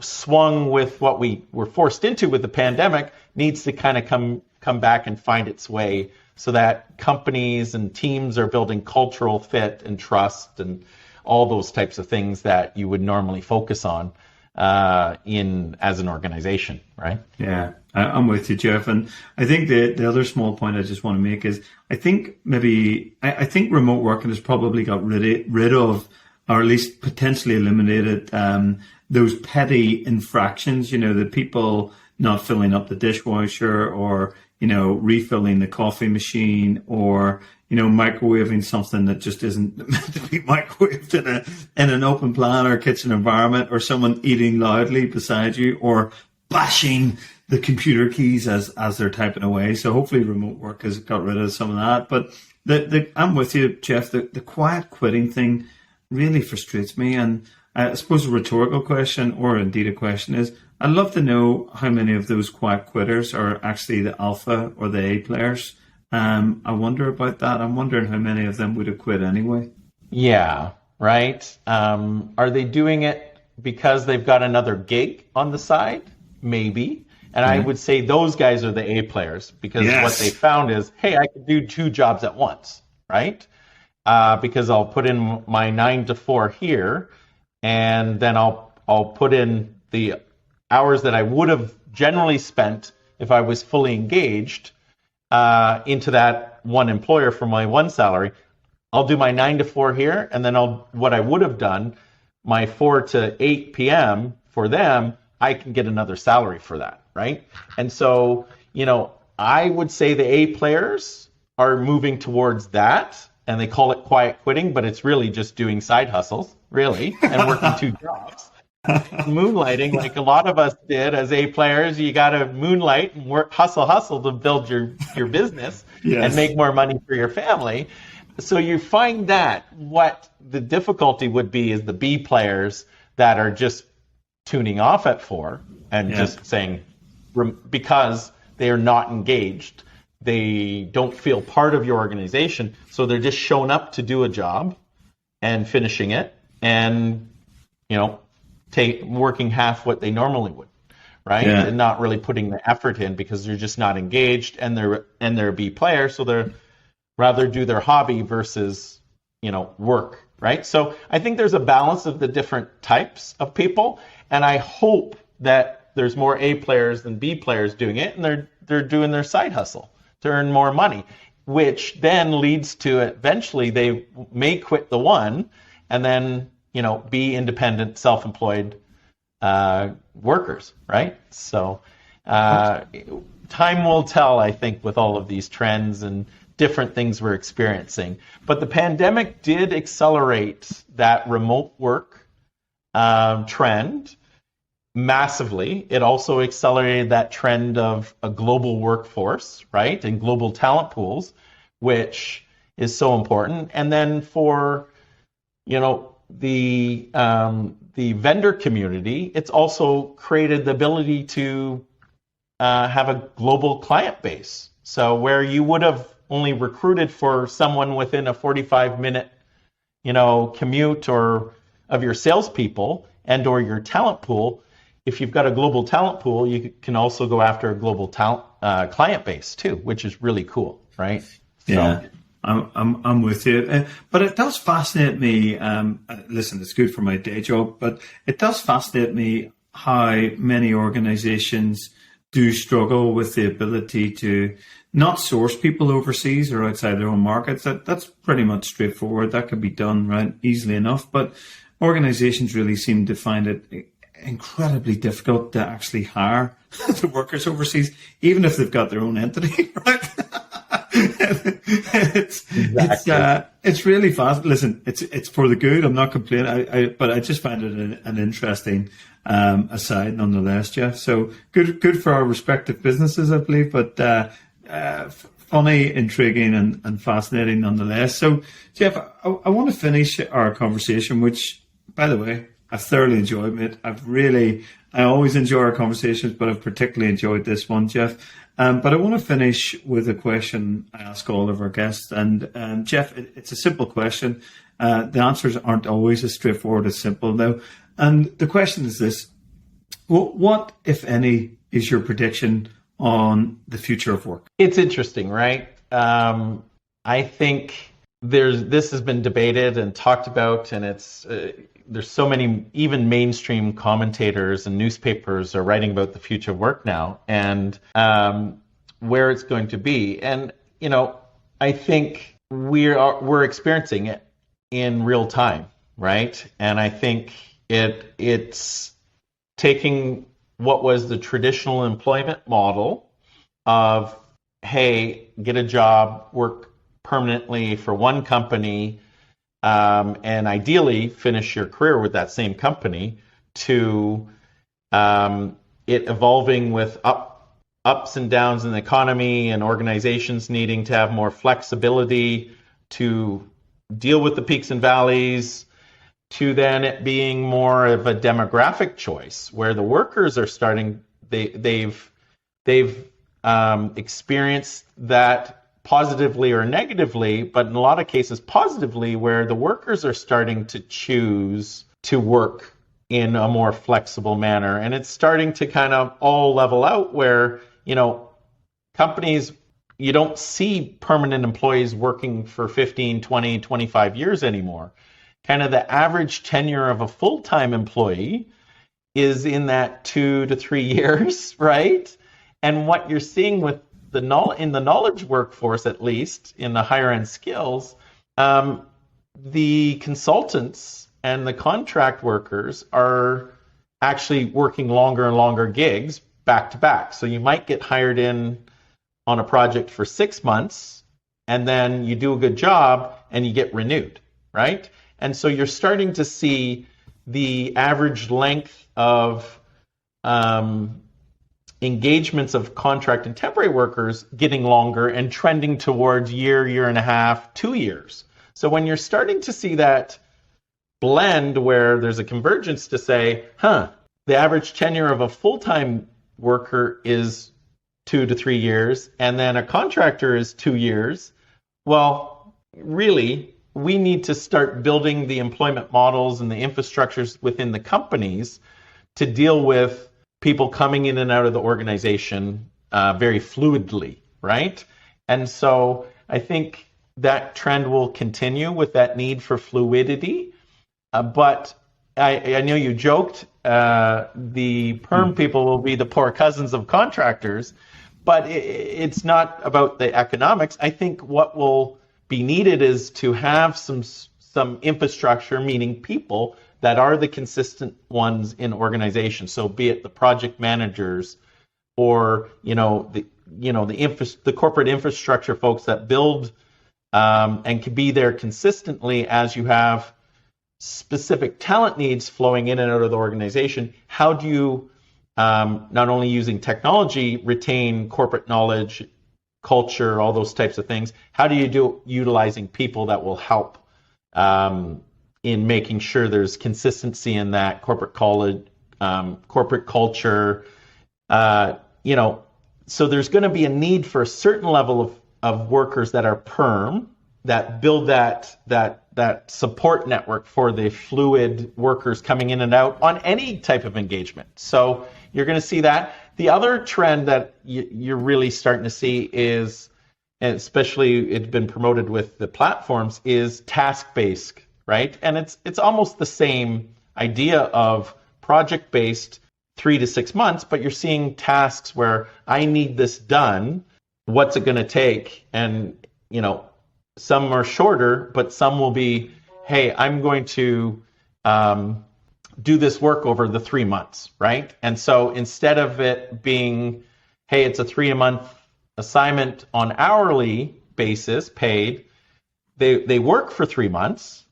swung with, what we were forced into with the pandemic, needs to kind of come back and find its way, so that companies and teams are building cultural fit and trust and all those types of things that you would normally focus on as an organization, right? Yeah, I'm with you, Jeff. And I think the other small point I just want to make is I think remote working has probably got rid of, or at least potentially eliminated, those petty infractions, the people not filling up the dishwasher, or, refilling the coffee machine, or, microwaving something that just isn't meant to be microwaved in an open plan or kitchen environment, or someone eating loudly beside you, or bashing the computer keys as they're typing away. So hopefully remote work has got rid of some of that. But I'm with you, Jeff. The quiet quitting thing really frustrates me. And I suppose a rhetorical question, or indeed a question, is I'd love to know how many of those quiet quitters are actually the alpha or the A players. I wonder about that. I'm wondering how many of them would have quit anyway. Yeah, right. Are they doing it because they've got another gig on the side? Maybe. And I would say those guys are the A players, because what they found is, hey, I could do 2 jobs at once, right? Because I'll put in my 9 to 4 here, and then I'll put in the hours that I would have generally spent if I was fully engaged into that one employer for my one salary. I'll do my 9 to 4 here, and then what I would have done, my 4 to 8 p.m. for them, I can get another salary for that, right? And so, I would say the A players are moving towards that, and they call it quiet quitting, but it's really just doing side hustles, really, and working 2 jobs. Moonlighting, like a lot of us did as A players. You got to moonlight and work, hustle to build your business and make more money for your family. So you find that what the difficulty would be is the B players that are just tuning off at 4 and just saying, because they are not engaged, they don't feel part of your organization, so they're just showing up to do a job and finishing it, and working half what they normally would, right? And not really putting the effort in because they're just not engaged, and they're a B player, so they're rather do their hobby versus work, right? So I think there's a balance of the different types of people, and I hope that there's more A players than B players doing it, and they're doing their side hustle to earn more money, which then leads to eventually they may quit the one and then be independent, self-employed workers, right? So time will tell, I think, with all of these trends and different things we're experiencing. But the pandemic did accelerate that remote work trend massively. It also accelerated that trend of a global workforce, right? And global talent pools, which is so important. And then for, the vendor community, it's also created the ability to have a global client base. So where you would have only recruited for someone within a 45-minute, commute or of your salespeople and or your talent pool, if you've got a global talent pool, you can also go after a global talent client base too, which is really cool, right? Yeah. So. I'm with you, but it does fascinate me. Listen, it's good for my day job, but it does fascinate me how many organizations do struggle with the ability to not source people overseas or outside their own markets. That's pretty much straightforward. That could be done right easily enough, but organizations really seem to find it incredibly difficult to actually hire the workers overseas, even if they've got their own entity, right? It's really fast. Listen, it's for the good. I'm not complaining. But I just find it an interesting aside, nonetheless, Jeff. So good for our respective businesses, I believe. But funny, intriguing, and fascinating, nonetheless. So, Jeff, I want to finish our conversation, which, by the way, I've thoroughly enjoyed it. I always enjoy our conversations, but I've particularly enjoyed this one, Jeff. But I want to finish with a question I ask all of our guests. And Jeff, it's a simple question. The answers aren't always as straightforward as simple, though. And the question is this: what, if any, is your prediction on the future of work? It's interesting, right? I think this has been debated and talked about, and there's so many, even mainstream commentators and newspapers are writing about the future of work now and where it's going to be. And I think we're experiencing it in real time, right? And I think it's taking what was the traditional employment model of, hey, get a job, work permanently for one company, and ideally finish your career with that same company, to it evolving with ups and downs in the economy and organizations needing to have more flexibility to deal with the peaks and valleys, to then it being more of a demographic choice where the workers are starting, they've experienced that positively or negatively, but in a lot of cases positively, where the workers are starting to choose to work in a more flexible manner. And it's starting to kind of all level out where, companies, you don't see permanent employees working for 15, 20, 25 years anymore. Kind of the average tenure of a full-time employee is in that 2 to 3 years, right? And what you're seeing with in the knowledge workforce, at least in the higher end skills, the consultants and the contract workers are actually working longer and longer gigs back to back. So you might get hired in on a project for 6 months, and then you do a good job and you get renewed, right? And so you're starting to see the average length of engagements of contract and temporary workers getting longer and trending towards year and a half, 2 years. So when you're starting to see that blend where there's a convergence to say, the average tenure of a full-time worker is 2 to 3 years, and then a contractor is 2 years, well, really, we need to start building the employment models and the infrastructures within the companies to deal with people coming in and out of the organization very fluidly, right? And so I think that trend will continue with that need for fluidity. But I know you joked the perm people will be the poor cousins of contractors, but it's not about the economics. I think what will be needed is to have some infrastructure, meaning people that are the consistent ones in organizations. So be it the project managers or the corporate infrastructure folks that build and can be there consistently as you have specific talent needs flowing in and out of the organization. How do you not only using technology retain corporate knowledge, culture, all those types of things? How do you do utilizing people that will help in making sure there's consistency in that corporate culture? So there's going to be a need for a certain level of workers that are perm, that build that support network for the fluid workers coming in and out on any type of engagement. So you're going to see that. The other trend that you're really starting to see is, and especially it's been promoted with the platforms, is task-based, right? And it's almost the same idea of project-based 3 to 6 months, but you're seeing tasks where I need this done. What's it going to take? And, some are shorter, but some will be, hey, I'm going to do this work over the 3 months, right? And so instead of it being, hey, it's a 3-month assignment on hourly basis paid, they work for 3 months,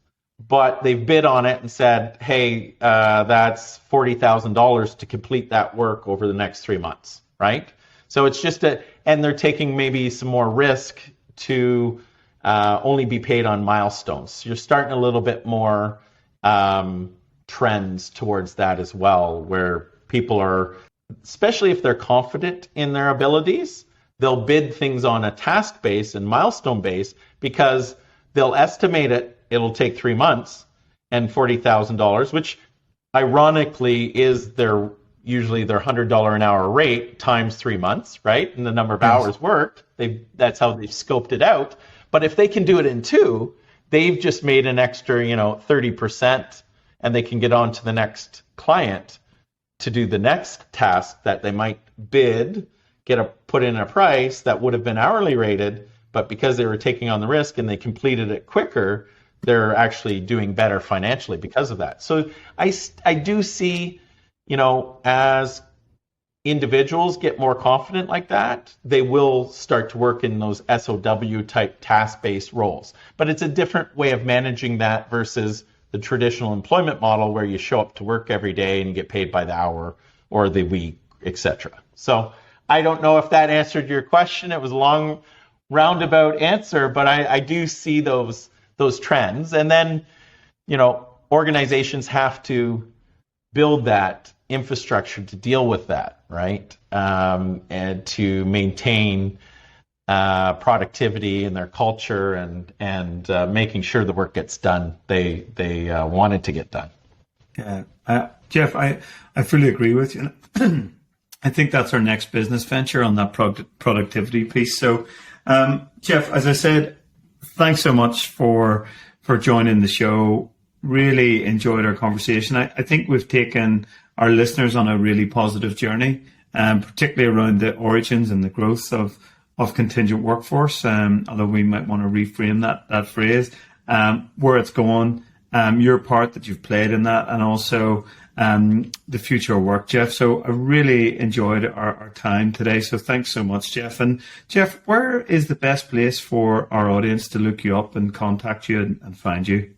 but they've bid on it and said, hey, that's $40,000 to complete that work over the next 3 months, right? So it's just and they're taking maybe some more risk to only be paid on milestones. So you're starting a little bit more trends towards that as well, where people are, especially if they're confident in their abilities, they'll bid things on a task base and milestone base because they'll estimate it'll take 3 months and $40,000, which ironically is usually their $100 an hour rate times 3 months, right? And the number of hours worked, that's how they've scoped it out. But if they can do it in 2, they've just made an extra, 30%, and they can get on to the next client to do the next task that they might bid, put in a price that would have been hourly rated, but because they were taking on the risk and they completed it quicker, they're actually doing better financially because of that. So I do see, as individuals get more confident like that, they will start to work in those SOW type task-based roles. But it's a different way of managing that versus the traditional employment model where you show up to work every day and you get paid by the hour or the week, etc. So I don't know if that answered your question. It was a long, roundabout answer, but I do see those trends. And then, organizations have to build that infrastructure to deal with that, right? And to maintain productivity in their culture and making sure the work gets done they wanted to get done. Yeah, Jeff, I fully agree with you. I think that's our next business venture on that productivity piece. So, Jeff, as I said, thanks so much for joining the show. Really enjoyed our conversation. I think we've taken our listeners on a really positive journey, particularly around the origins and the growth of contingent workforce, although we might want to reframe that phrase, where it's going, your part that you've played in that, and also the future of work, Jeff. So I really enjoyed our time today. So thanks so much, Jeff. And Jeff, where is the best place for our audience to look you up and contact you and find you?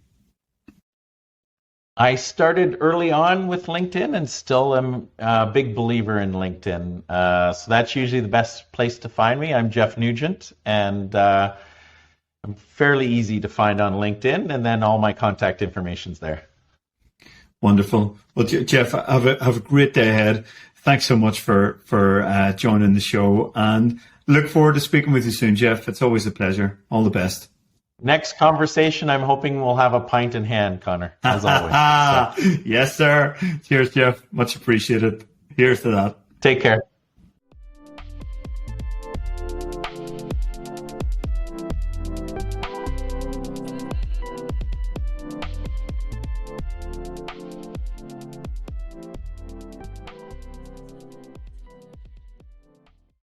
I started early on with LinkedIn and still am a big believer in LinkedIn. So that's usually the best place to find me. I'm Jeff Nugent, and I'm fairly easy to find on LinkedIn, and then all my contact information's there. Wonderful. Well, Jeff, have a great day ahead. Thanks so much for joining the show, and look forward to speaking with you soon, Jeff. It's always a pleasure. All the best. Next conversation, I'm hoping we'll have a pint in hand, Connor, as always. So. Yes, sir. Cheers, Jeff. Much appreciated. Here's to that. Take care.